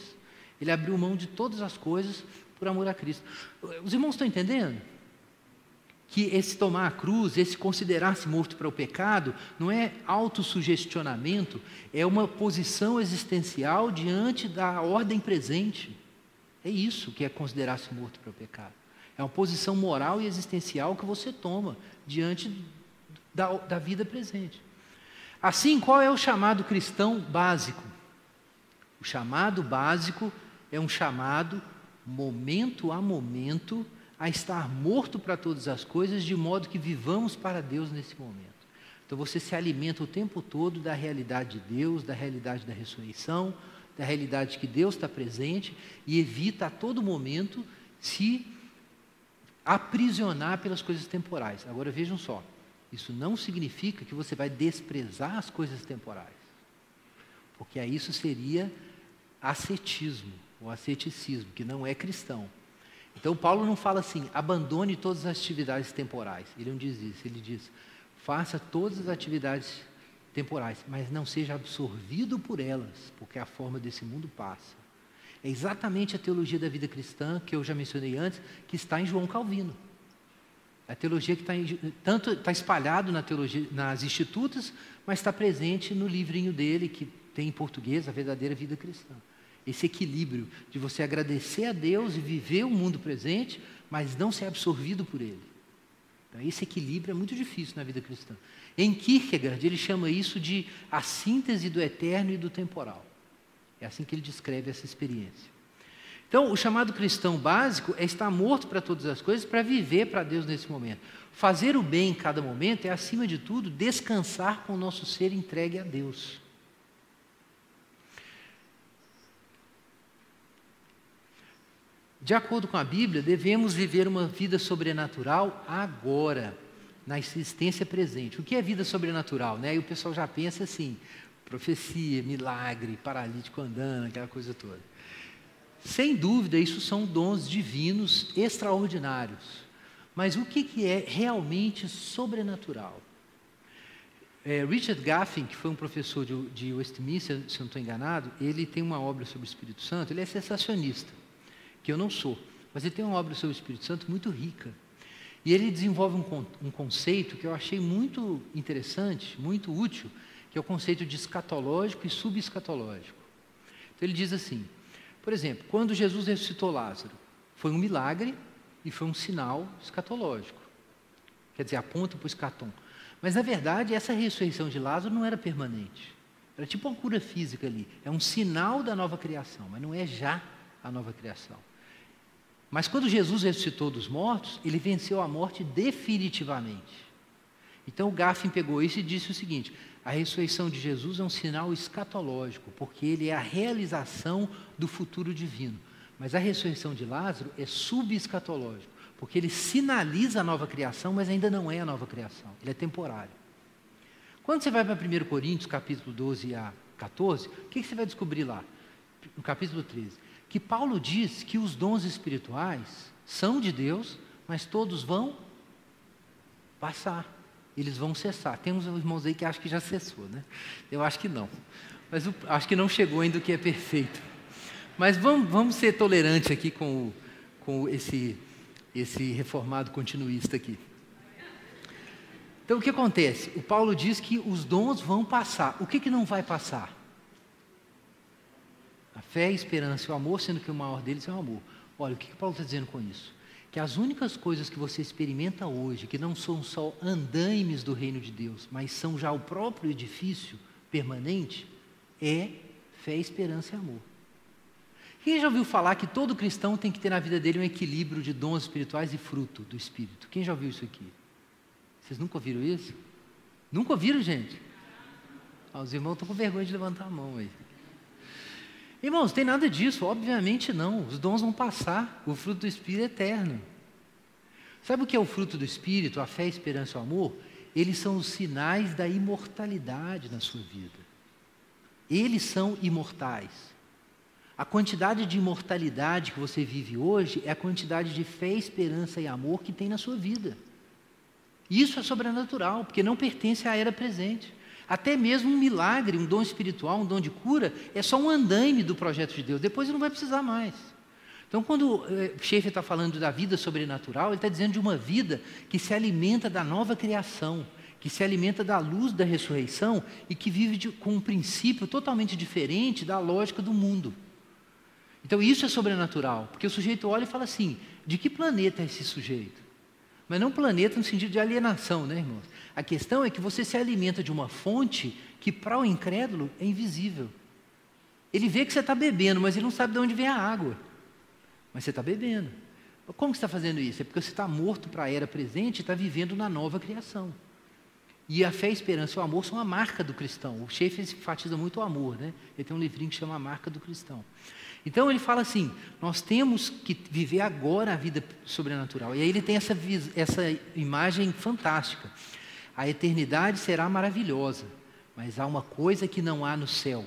Ele abriu mão de todas as coisas por amor a Cristo. Os irmãos estão entendendo? Que esse tomar a cruz, esse considerar-se morto para o pecado, não é autossugestionamento, é uma posição existencial diante da ordem presente. É isso que é considerar-se morto para o pecado. É uma posição moral e existencial que você toma diante da vida presente. Assim, qual é o chamado cristão básico? O chamado básico é um chamado, momento a momento, a estar morto para todas as coisas, de modo que vivamos para Deus nesse momento. Então você se alimenta o tempo todo da realidade de Deus, da realidade da ressurreição, da realidade que Deus está presente, e evita a todo momento se aprisionar pelas coisas temporais. Agora vejam só, isso não significa que você vai desprezar as coisas temporais, porque aí isso seria ascetismo, ou asceticismo, que não é cristão. Então Paulo não fala assim, abandone todas as atividades temporais. Ele não diz isso, ele diz, faça todas as atividades temporais, mas não seja absorvido por elas, porque a forma desse mundo passa. É exatamente a teologia da vida cristã, que eu já mencionei antes, que está em João Calvino. A teologia que tanto está espalhado na teologia, nas institutas, mas está presente no livrinho dele, que tem em português, A Verdadeira Vida Cristã. Esse equilíbrio de você agradecer a Deus e viver o mundo presente, mas não ser absorvido por ele. Então, esse equilíbrio é muito difícil na vida cristã. Em Kierkegaard, ele chama isso de a síntese do eterno e do temporal. É assim que ele descreve essa experiência. Então, o chamado cristão básico é estar morto para todas as coisas, para viver para Deus nesse momento. Fazer o bem em cada momento é, acima de tudo, descansar com o nosso ser entregue a Deus. De acordo com a Bíblia, devemos viver uma vida sobrenatural agora, na existência presente. O que é vida sobrenatural? Né? E o pessoal já pensa assim, profecia, milagre, paralítico andando, aquela coisa toda. Sem dúvida, isso são dons divinos extraordinários. Mas o que é realmente sobrenatural? Richard Gaffin, que foi um professor de Westminster, se eu não estou enganado, ele tem uma obra sobre o Espírito Santo, ele é sensacionista, que eu não sou, mas ele tem uma obra sobre o Espírito Santo muito rica. E ele desenvolve um conceito que eu achei muito interessante, muito útil, que é o conceito de escatológico e subescatológico. Então ele diz assim, por exemplo, quando Jesus ressuscitou Lázaro, foi um milagre e foi um sinal escatológico. Quer dizer, aponta para o escatom. Mas, na verdade, essa ressurreição de Lázaro não era permanente. Era tipo uma cura física ali. É um sinal da nova criação, mas não é já a nova criação. Mas quando Jesus ressuscitou dos mortos, ele venceu a morte definitivamente. Então o Gaffin pegou isso e disse o seguinte, a ressurreição de Jesus é um sinal escatológico, porque ele é a realização do futuro divino. Mas a ressurreição de Lázaro é subescatológico, porque ele sinaliza a nova criação, mas ainda não é a nova criação, ele é temporário. Quando você vai para 1 Coríntios, capítulo 12 a 14, o que você vai descobrir lá? No capítulo 13. Que Paulo diz que os dons espirituais são de Deus, mas todos vão passar. eles vão cessar. Tem uns irmãos aí que acham que já cessou, né? Eu acho que não. Mas acho que não chegou ainda o que é perfeito. Mas vamos ser tolerantes aqui com esse reformado continuista aqui. Então, o que acontece? O Paulo diz que os dons vão passar. O que não vai passar? A fé, a esperança e o amor, sendo que o maior deles é o amor. Olha, o que Paulo está dizendo com isso? Que as únicas coisas que você experimenta hoje, que não são só andaimes do reino de Deus, mas são já o próprio edifício permanente, é fé, esperança e amor. Quem já ouviu falar que todo cristão tem que ter na vida dele um equilíbrio de dons espirituais e fruto do Espírito? Quem já ouviu isso aqui? Vocês nunca ouviram isso? Nunca ouviram, gente? Os irmãos estão com vergonha de levantar a mão aí. Irmãos, não tem nada disso, obviamente não. Os dons vão passar, o fruto do Espírito é eterno. Sabe o que é o fruto do Espírito, a fé, a esperança e o amor? Eles são os sinais da imortalidade na sua vida. Eles são imortais. A quantidade de imortalidade que você vive hoje é a quantidade de fé, esperança e amor que tem na sua vida. Isso é sobrenatural, porque não pertence à era presente. Até mesmo um milagre, um dom espiritual, um dom de cura, é só um andaime do projeto de Deus. Depois ele não vai precisar mais. Então, quando Schaeffer está falando da vida sobrenatural, ele está dizendo de uma vida que se alimenta da nova criação, que se alimenta da luz da ressurreição e que vive com um princípio totalmente diferente da lógica do mundo. Então, isso é sobrenatural, porque o sujeito olha e fala assim, de que planeta é esse sujeito? Mas não planeta no sentido de alienação, né, irmãos? A questão é que você se alimenta de uma fonte que para o incrédulo é invisível. Ele vê que você está bebendo, mas ele não sabe de onde vem a água. Mas você está bebendo. Como que você está fazendo isso? É porque você está morto para a era presente e está vivendo na nova criação. E a fé, a esperança e o amor são a marca do cristão. O Schaeffer enfatiza muito o amor, né? Ele tem um livrinho que chama A Marca do Cristão. Então ele fala assim, nós temos que viver agora a vida sobrenatural. E aí ele tem essa imagem fantástica. A eternidade será maravilhosa, mas há uma coisa que não há no céu: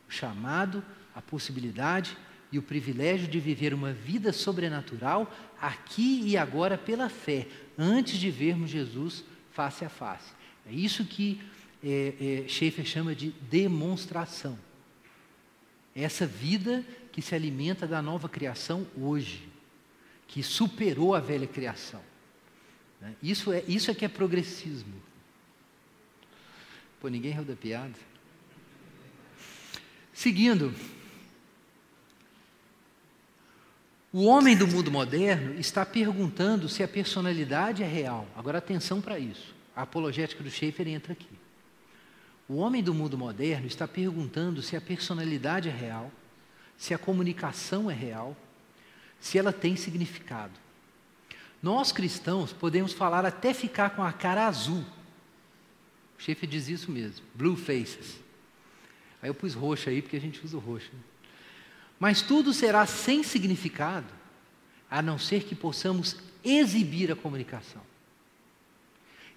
o chamado, a possibilidade e o privilégio de viver uma vida sobrenatural aqui e agora pela fé, antes de vermos Jesus face a face. É isso que Schaeffer chama de demonstração. Essa vida que se alimenta da nova criação hoje, que superou a velha criação. Isso é que é progressismo. Pô, ninguém riu da piada. Seguindo, o homem do mundo moderno está perguntando se a personalidade é real. Agora atenção para isso. A apologética do Schaeffer entra aqui. O homem do mundo moderno está perguntando se a personalidade é real, se a comunicação é real, se ela tem significado. Nós cristãos podemos falar até ficar com a cara azul. O Schaeffer diz isso mesmo, blue faces. Aí eu pus roxo aí porque a gente usa o roxo. Mas tudo será sem significado, a não ser que possamos exibir a comunicação.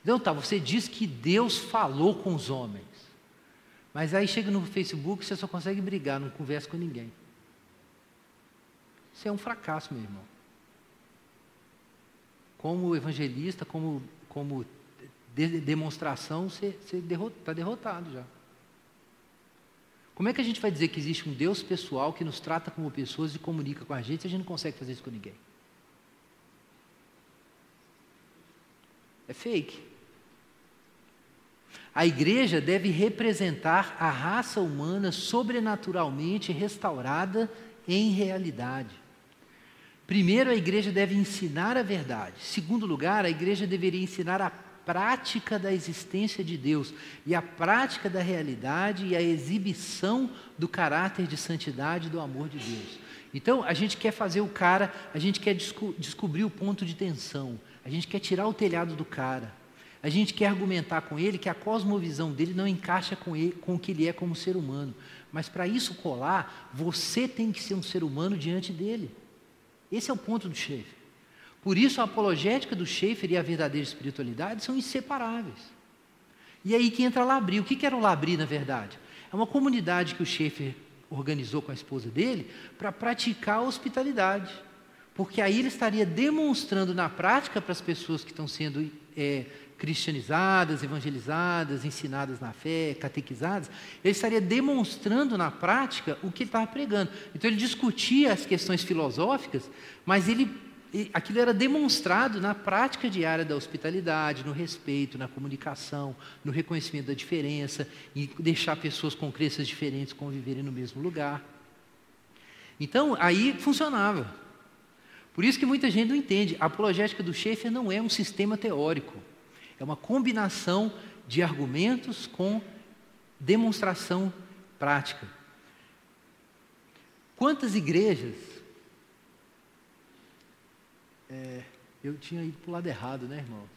Então tá, você diz que Deus falou com os homens, mas aí chega no Facebook e você só consegue brigar, não conversa com ninguém. Isso é um fracasso, meu irmão. Como evangelista, como demonstração, você está derrotado já. Como é que a gente vai dizer que existe um Deus pessoal que nos trata como pessoas e comunica com a gente se a gente não consegue fazer isso com ninguém? É fake. A igreja deve representar a raça humana sobrenaturalmente restaurada em realidade. Primeiro, a igreja deve ensinar a verdade. Segundo lugar, a igreja deveria ensinar a prática da existência de Deus e a prática da realidade e a exibição do caráter de santidade e do amor de Deus. Então, a gente quer fazer o cara, a gente quer descobrir o ponto de tensão, a gente quer tirar o telhado do cara, a gente quer argumentar com ele que a cosmovisão dele não encaixa com o que ele é como ser humano. Mas para isso colar, você tem que ser um ser humano diante dele. Esse é o ponto do Schaeffer. Por isso a apologética do Schaeffer e a verdadeira espiritualidade são inseparáveis. E aí que entra Labri. O que era o Labri, na verdade? É uma comunidade que o Schaeffer organizou com a esposa dele para praticar a hospitalidade. Porque aí ele estaria demonstrando na prática para as pessoas que estão sendo cristianizadas, evangelizadas, ensinadas na fé, catequizadas, ele estaria demonstrando na prática o que ele estava pregando. Então ele discutia as questões filosóficas, mas aquilo era demonstrado na prática diária da hospitalidade, no respeito, na comunicação, no reconhecimento da diferença, e deixar pessoas com crenças diferentes conviverem no mesmo lugar. Então, aí funcionava. Por isso que muita gente não entende. A apologética do Schaeffer não é um sistema teórico. É uma combinação de argumentos com demonstração prática. Quantas igrejas... eu tinha ido para o lado errado, né, irmãos?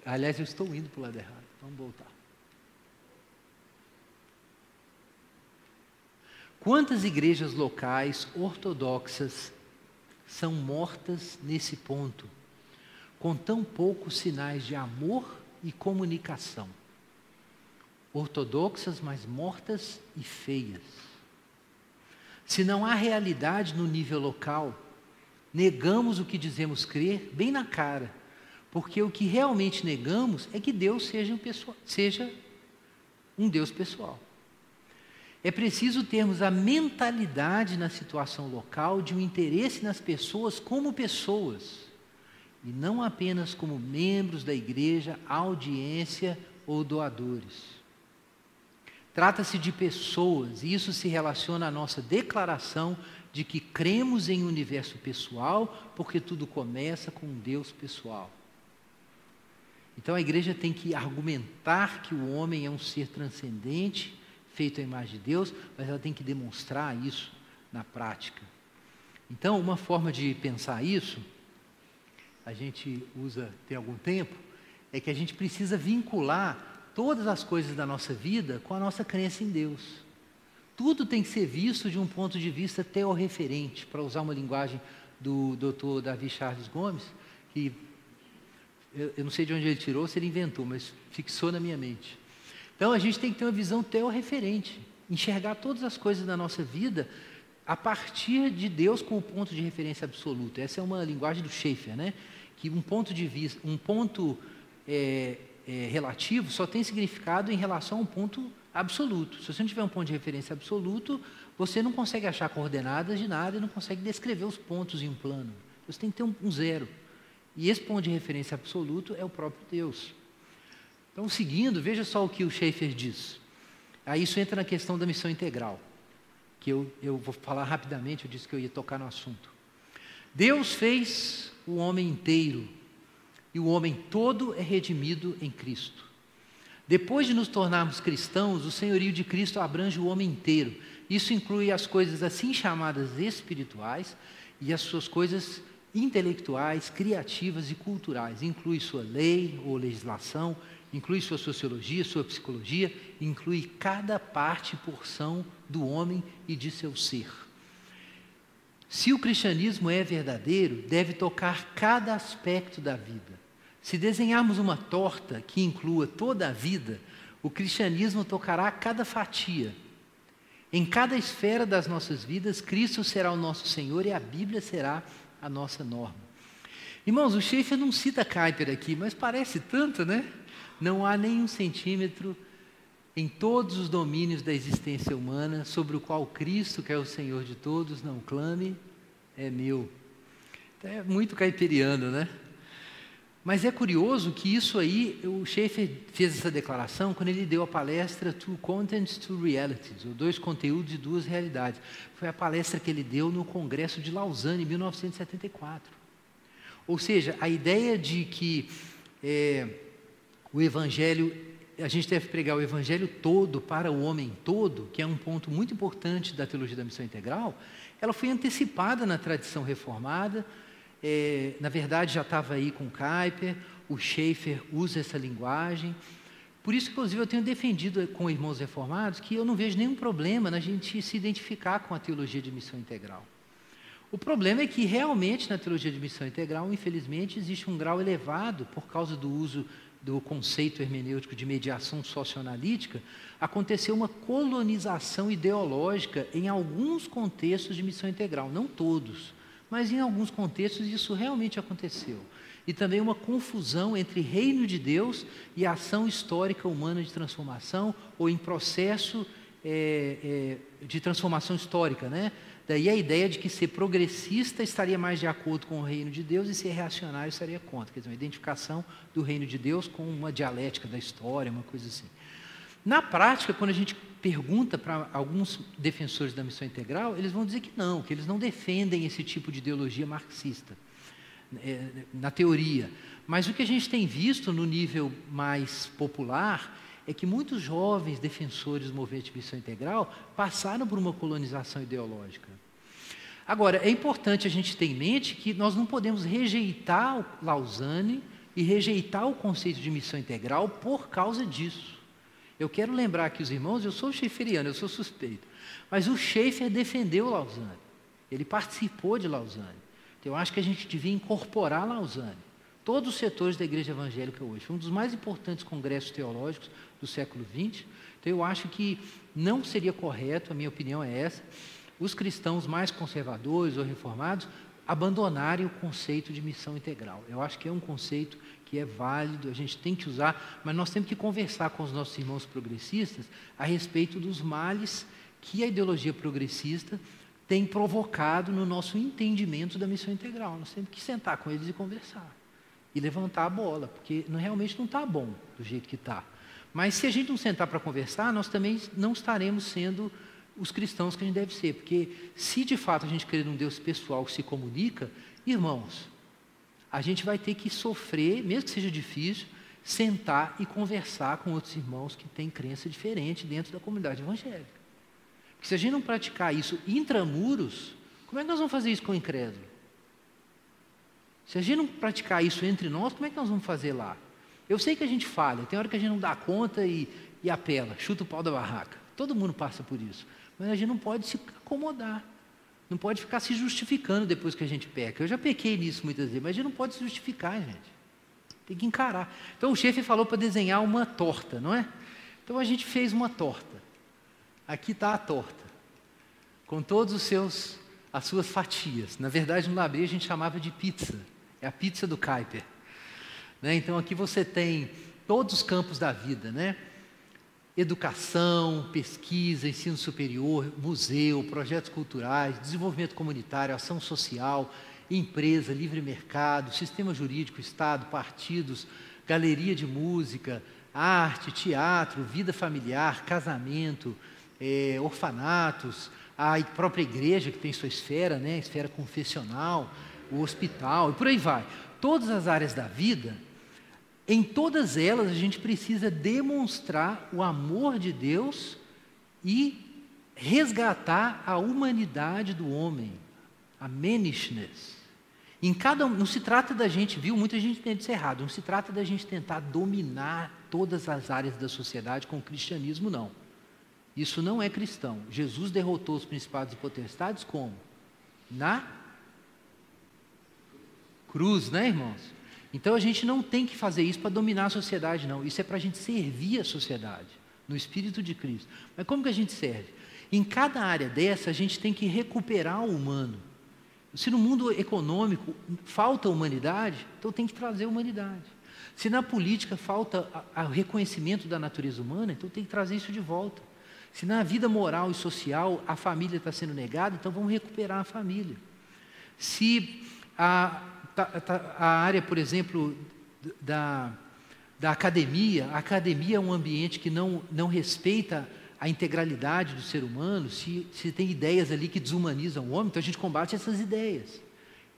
Aliás, eu estou indo para o lado errado. Vamos voltar. Quantas igrejas locais ortodoxas são mortas nesse ponto, com tão poucos sinais de amor e comunicação? Ortodoxas, mas mortas e feias. Se não há realidade no nível local, negamos o que dizemos crer bem na cara, porque o que realmente negamos é que Deus seja um Deus pessoal. É preciso termos a mentalidade na situação local de um interesse nas pessoas como pessoas, e não apenas como membros da igreja, audiência ou doadores. Trata-se de pessoas, e isso se relaciona à nossa declaração de que cremos em um universo pessoal, porque tudo começa com um Deus pessoal. Então a igreja tem que argumentar que o homem é um ser transcendente, feito à imagem de Deus, mas ela tem que demonstrar isso na prática. Então, uma forma de pensar isso, a gente usa tem algum tempo, é que a gente precisa vincular todas as coisas da nossa vida com a nossa crença em Deus. Tudo tem que ser visto de um ponto de vista teorreferente, para usar uma linguagem do Dr. Davi Charles Gomes, que eu não sei de onde ele tirou, se ele inventou, mas fixou na minha mente. Então a gente tem que ter uma visão teorreferente, enxergar todas as coisas da nossa vida a partir de Deus como ponto de referência absoluto. Essa é uma linguagem do Schaeffer, né? Que um ponto de vista, relativo só tem significado em relação a um ponto absoluto. Se você não tiver um ponto de referência absoluto, você não consegue achar coordenadas de nada e não consegue descrever os pontos em um plano. Você tem que ter um zero. E esse ponto de referência absoluto é o próprio Deus. Então, seguindo, veja só o que o Schaeffer diz. Aí isso entra na questão da missão integral, que eu vou falar rapidamente, eu disse que eu ia tocar no assunto. Deus fez o homem inteiro, e o homem todo é redimido em Cristo. Depois de nos tornarmos cristãos, o senhorio de Cristo abrange o homem inteiro. Isso inclui as coisas assim chamadas espirituais e as suas coisas intelectuais, criativas e culturais. Inclui sua lei ou legislação, inclui sua sociologia, sua psicologia, inclui cada parte e porção do homem e de seu ser. Se o cristianismo é verdadeiro, deve tocar cada aspecto da vida. Se desenharmos uma torta que inclua toda a vida, o cristianismo tocará cada fatia. Em cada esfera das nossas vidas, Cristo será o nosso Senhor e a Bíblia será a nossa norma. Irmãos, o Schaeffer não cita Kuyper aqui, mas parece tanto, né? Não há nem um centímetro em todos os domínios da existência humana sobre o qual Cristo, que é o Senhor de todos, não clame, é meu. Então, é muito caipiriano, né? Mas é curioso que isso aí, o Schaeffer fez essa declaração quando ele deu a palestra Two Contents, Two Realities, ou dois conteúdos e duas realidades. Foi a palestra que ele deu no Congresso de Lausanne, em 1974. Ou seja, a ideia de que o Evangelho, a gente deve pregar o Evangelho todo para o homem todo, que é um ponto muito importante da teologia da missão integral, ela foi antecipada na tradição reformada. Na verdade já estava aí com Kuyper, o Schaeffer usa essa linguagem. Por isso, inclusive, eu tenho defendido com irmãos reformados que eu não vejo nenhum problema na gente se identificar com a teologia de missão integral. O problema é que realmente na teologia de missão integral, infelizmente, existe um grau elevado, por causa do uso do conceito hermenêutico de mediação socioanalítica, aconteceu uma colonização ideológica em alguns contextos de missão integral, não todos. Mas em alguns contextos isso realmente aconteceu. e também uma confusão entre reino de Deus e ação histórica humana de transformação, ou em processo de transformação histórica, né? Daí a ideia de que ser progressista estaria mais de acordo com o reino de Deus e ser reacionário estaria contra. Quer dizer, uma identificação do reino de Deus com uma dialética da história, uma coisa assim. Na prática, quando a gente pergunta para alguns defensores da missão integral, eles vão dizer que eles não defendem esse tipo de ideologia marxista, na teoria. Mas o que a gente tem visto no nível mais popular é que muitos jovens defensores do movimento de missão integral passaram por uma colonização ideológica. Agora, é importante a gente ter em mente que nós não podemos rejeitar o Lausanne e rejeitar o conceito de missão integral por causa disso. Eu quero lembrar aqui os irmãos, eu sou schaefferiano, eu sou suspeito, mas o Schaeffer defendeu Lausanne, ele participou de Lausanne. Então, eu acho que a gente devia incorporar Lausanne. Todos os setores da igreja evangélica hoje. Foi um dos mais importantes congressos teológicos do século XX. Então, eu acho que não seria correto, a minha opinião é essa, os cristãos mais conservadores ou reformados abandonarem o conceito de missão integral. Eu acho que é um conceito que é válido, a gente tem que usar, mas nós temos que conversar com os nossos irmãos progressistas a respeito dos males que a ideologia progressista tem provocado no nosso entendimento da missão integral. Nós temos que sentar com eles e conversar. E levantar a bola, porque realmente não está bom do jeito que está. Mas se a gente não sentar para conversar, nós também não estaremos sendo os cristãos que a gente deve ser. Porque se de fato a gente crer num Deus pessoal que se comunica, irmãos, a gente vai ter que sofrer, mesmo que seja difícil, sentar e conversar com outros irmãos que têm crença diferente dentro da comunidade evangélica. Porque se a gente não praticar isso intramuros, como é que nós vamos fazer isso com o incrédulo? Se a gente não praticar isso entre nós, como é que nós vamos fazer lá? Eu sei que a gente falha, tem hora que a gente não dá conta e apela, chuta o pau da barraca. Todo mundo passa por isso. Mas a gente não pode se acomodar. Não pode ficar se justificando depois que a gente peca. Eu já pequei nisso muitas vezes, mas a gente não pode se justificar, gente. Tem que encarar. Então o chefe falou para desenhar uma torta, não é? Então a gente fez uma torta. Aqui está a torta. Com todos as suas fatias. Na verdade, no Labri a gente chamava de pizza. É a pizza do Kuiper. Né? Então aqui você tem todos os campos da vida, né? Educação, pesquisa, ensino superior, museu, projetos culturais, desenvolvimento comunitário, ação social, empresa, livre mercado, sistema jurídico, Estado, partidos, galeria de música, arte, teatro, vida familiar, casamento, orfanatos, a própria igreja que tem sua esfera, né? Esfera confessional, o hospital, e por aí vai. Todas as áreas da vida, em todas elas a gente precisa demonstrar o amor de Deus e resgatar a humanidade do homem, a manishness. Não se trata da gente, muita gente entende isso errado, não se trata da gente tentar dominar todas as áreas da sociedade com o cristianismo, não. Isso não é cristão. Jesus derrotou os principados e potestades como? Na cruz, né, irmãos? Então a gente não tem que fazer isso para dominar a sociedade, não. Isso é para a gente servir a sociedade, no Espírito de Cristo. Mas como que a gente serve? Em cada área dessa, a gente tem que recuperar o humano. Se no mundo econômico falta humanidade, então tem que trazer humanidade. Se na política falta o reconhecimento da natureza humana, então tem que trazer isso de volta. Se na vida moral e social a família está sendo negada, então vamos recuperar a família. Se a área, por exemplo, da academia, a academia é um ambiente que não respeita a integralidade do ser humano, se tem ideias ali que desumanizam o homem, então a gente combate essas ideias.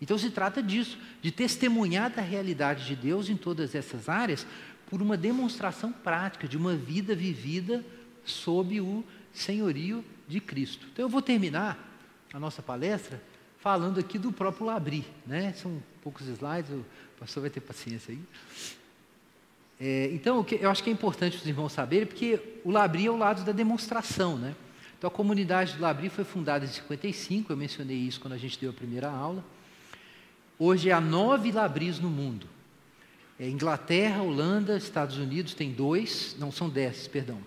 Então se trata disso, de testemunhar da realidade de Deus em todas essas áreas, por uma demonstração prática de uma vida vivida sob o senhorio de Cristo. Então eu vou terminar a nossa palestra falando aqui do próprio Labri, né? São poucos slides, o pastor vai ter paciência aí. Então, eu acho que é importante os irmãos saberem, porque o Labri é o lado da demonstração, né? Então, a comunidade do Labri foi fundada em 55, eu mencionei isso quando a gente deu a primeira aula. Hoje há 9 Labris no mundo. Inglaterra, Holanda, Estados Unidos tem 2, não, são 10, perdão.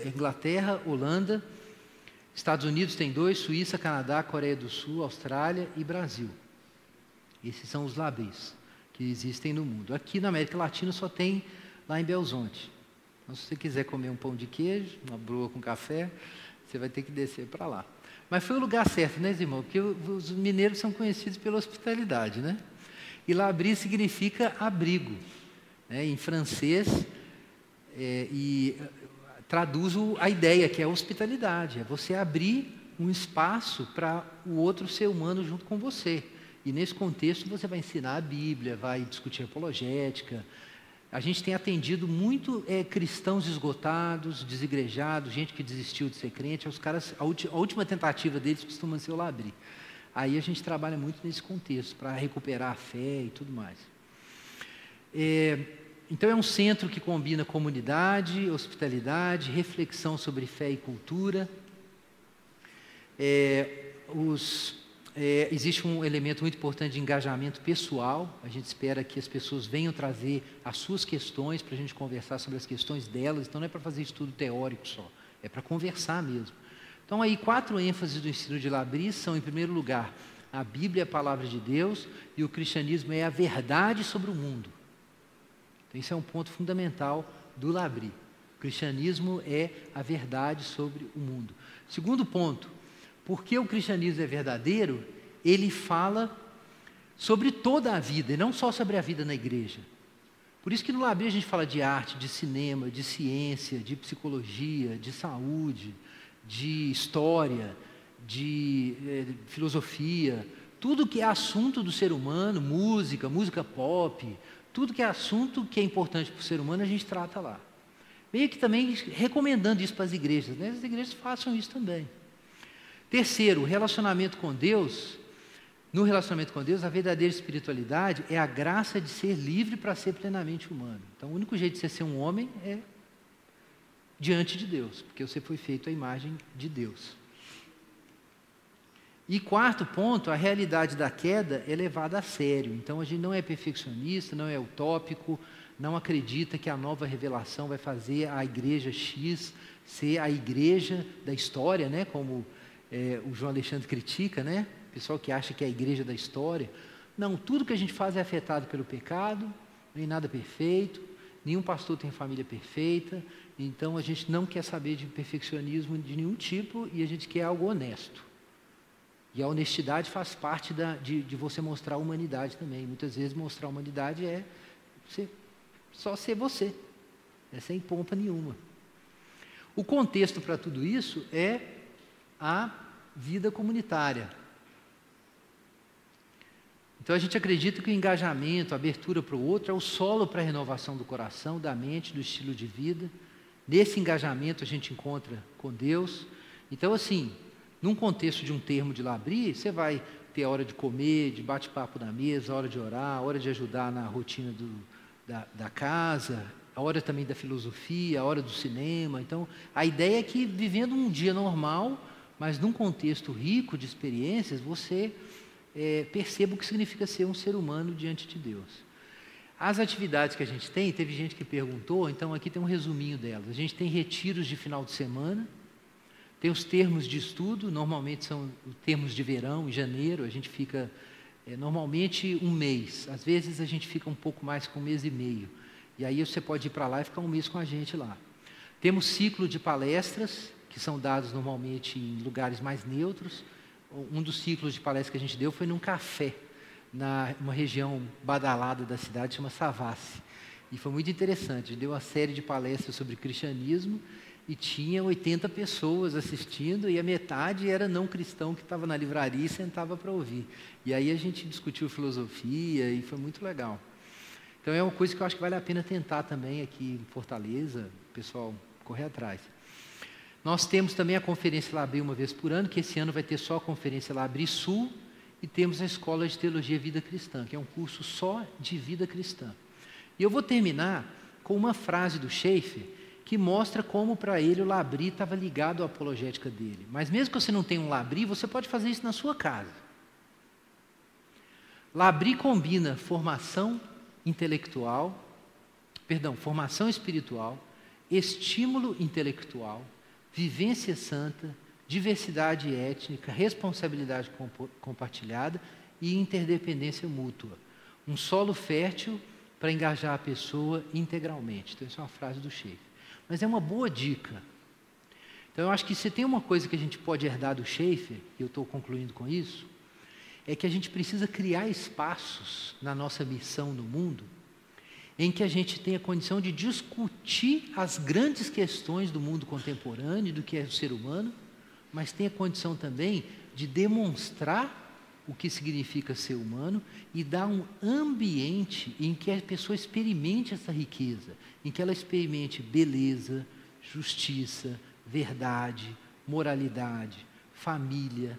Inglaterra, Holanda, Estados Unidos tem 2, Suíça, Canadá, Coreia do Sul, Austrália e Brasil. Esses são os Labris. que existem no mundo. Aqui na América Latina só tem lá em Belo Horizonte. Então, se você quiser comer um pão de queijo, uma broa com café, você vai ter que descer para lá. Mas foi o lugar certo, né, irmão? Porque os mineiros são conhecidos pela hospitalidade, né? E L'Abri significa abrigo, né, em francês, e traduz a ideia, que é a hospitalidade. É você abrir um espaço para o outro ser humano junto com você. E nesse contexto você vai ensinar a Bíblia, vai discutir apologética. A gente tem atendido muito cristãos esgotados, desigrejados, gente que desistiu de ser crente. Os caras, a última tentativa deles costuma ser o L'Abri. Aí a gente trabalha muito nesse contexto, para recuperar a fé e tudo mais. Então é um centro que combina comunidade, hospitalidade, reflexão sobre fé e cultura. Existe um elemento muito importante de engajamento pessoal. A gente espera que as pessoas venham trazer as suas questões para a gente conversar sobre as questões delas. Então não é para fazer estudo teórico só, é para conversar mesmo. Então aí 4 ênfases do ensino de L'Abri são, em primeiro lugar, a Bíblia é a palavra de Deus e o cristianismo é a verdade sobre o mundo. Então esse é um ponto fundamental do L'Abri. O cristianismo é a verdade sobre o mundo. Segundo ponto, porque o cristianismo é verdadeiro, ele fala sobre toda a vida, e não só sobre a vida na igreja. Por isso que no L'Abri a gente fala de arte, de cinema, de ciência, de psicologia, de saúde, de história, de filosofia, tudo que é assunto do ser humano, música pop, tudo que é assunto que é importante para o ser humano, a gente trata lá. Meio que também recomendando isso para as igrejas, né? As igrejas façam isso também. Terceiro, o relacionamento com Deus. No relacionamento com Deus, a verdadeira espiritualidade é a graça de ser livre para ser plenamente humano. Então, o único jeito de você ser um homem é diante de Deus, porque você foi feito à imagem de Deus. E quarto ponto, a realidade da queda é levada a sério. Então, a gente não é perfeccionista, não é utópico, não acredita que a nova revelação vai fazer a igreja X ser a igreja da história, né? Como o João Alexandre critica, né? O pessoal que acha que é a igreja da história. Não, tudo que a gente faz é afetado pelo pecado, nem nada perfeito, nenhum pastor tem família perfeita, então a gente não quer saber de perfeccionismo de nenhum tipo e a gente quer algo honesto. E a honestidade faz parte de você mostrar a humanidade também. Muitas vezes mostrar a humanidade é só ser você, sem pompa nenhuma. O contexto para tudo isso é a vida comunitária. Então a gente acredita que o engajamento, a abertura para o outro é o solo para a renovação do coração, da mente, do estilo de vida. Nesse engajamento a gente encontra com Deus. Então assim, num contexto de um termo de L'Abri, você vai ter a hora de comer, de bate-papo na mesa, a hora de orar, a hora de ajudar na rotina da casa, a hora também da filosofia, a hora do cinema. Então a ideia é que vivendo um dia normal, mas num contexto rico de experiências, você perceba o que significa ser um ser humano diante de Deus. As atividades que a gente tem, teve gente que perguntou, então aqui tem um resuminho delas. A gente tem retiros de final de semana, tem os termos de estudo, normalmente são os termos de verão, em janeiro, a gente fica normalmente um mês, às vezes a gente fica um pouco mais com um mês e meio, e aí você pode ir para lá e ficar um mês com a gente lá. Temos ciclo de palestras, que são dados normalmente em lugares mais neutros. Um dos ciclos de palestras que a gente deu foi num café, numa região badalada da cidade, chama Savassi. E foi muito interessante, a gente deu uma série de palestras sobre cristianismo e tinha 80 pessoas assistindo e a metade era não cristão que estava na livraria e sentava para ouvir. E aí a gente discutiu filosofia e foi muito legal. Então é uma coisa que eu acho que vale a pena tentar também aqui em Fortaleza, o pessoal correr atrás. Nós temos também a Conferência L'Abri uma vez por ano, que esse ano vai ter só a Conferência L'Abri Sul, e temos a Escola de Teologia Vida Cristã, que é um curso só de vida cristã. E eu vou terminar com uma frase do Schaeffer, que mostra como para ele o L'Abri estava ligado à apologética dele. Mas mesmo que você não tenha um L'Abri, você pode fazer isso na sua casa. L'Abri combina formação espiritual, estímulo intelectual, vivência santa, diversidade étnica, responsabilidade compartilhada e interdependência mútua. um solo fértil para engajar a pessoa integralmente. Então, isso é uma frase do Schaefer. Mas é uma boa dica. Então, eu acho que se tem uma coisa que a gente pode herdar do Schaefer, e eu estou concluindo com isso, é que a gente precisa criar espaços na nossa missão no mundo em que a gente tenha condição de discutir as grandes questões do mundo contemporâneo, do que é o ser humano, mas tenha condição também de demonstrar o que significa ser humano e dar um ambiente em que a pessoa experimente essa riqueza, em que ela experimente beleza, justiça, verdade, moralidade, família,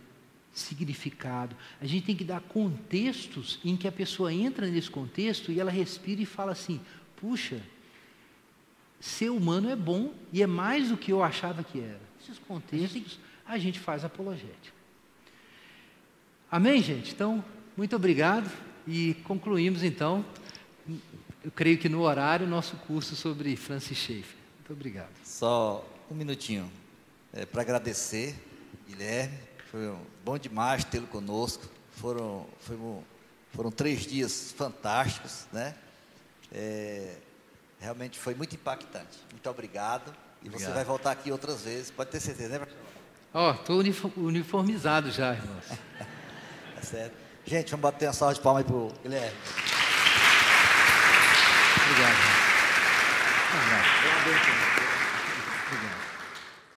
significado. A gente tem que dar contextos em que a pessoa entra nesse contexto e ela respira e fala assim: puxa, ser humano é bom e é mais do que eu achava que era. Esses contextos a gente faz apologética. Amém, gente? Então, muito obrigado e concluímos então, eu creio que no horário, o nosso curso sobre Francis Schaeffer. Muito obrigado. Só um minutinho para agradecer, Guilherme. Foi bom demais tê-lo conosco. Foram 3 dias fantásticos, né? Realmente foi muito impactante. Muito obrigado. E você vai voltar aqui outras vezes, pode ter certeza, né? Estou uniformizado já, irmãos. Tá certo. Gente, vamos bater uma salva de palmas aí pro Guilherme. Obrigado. Obrigado. Obrigado.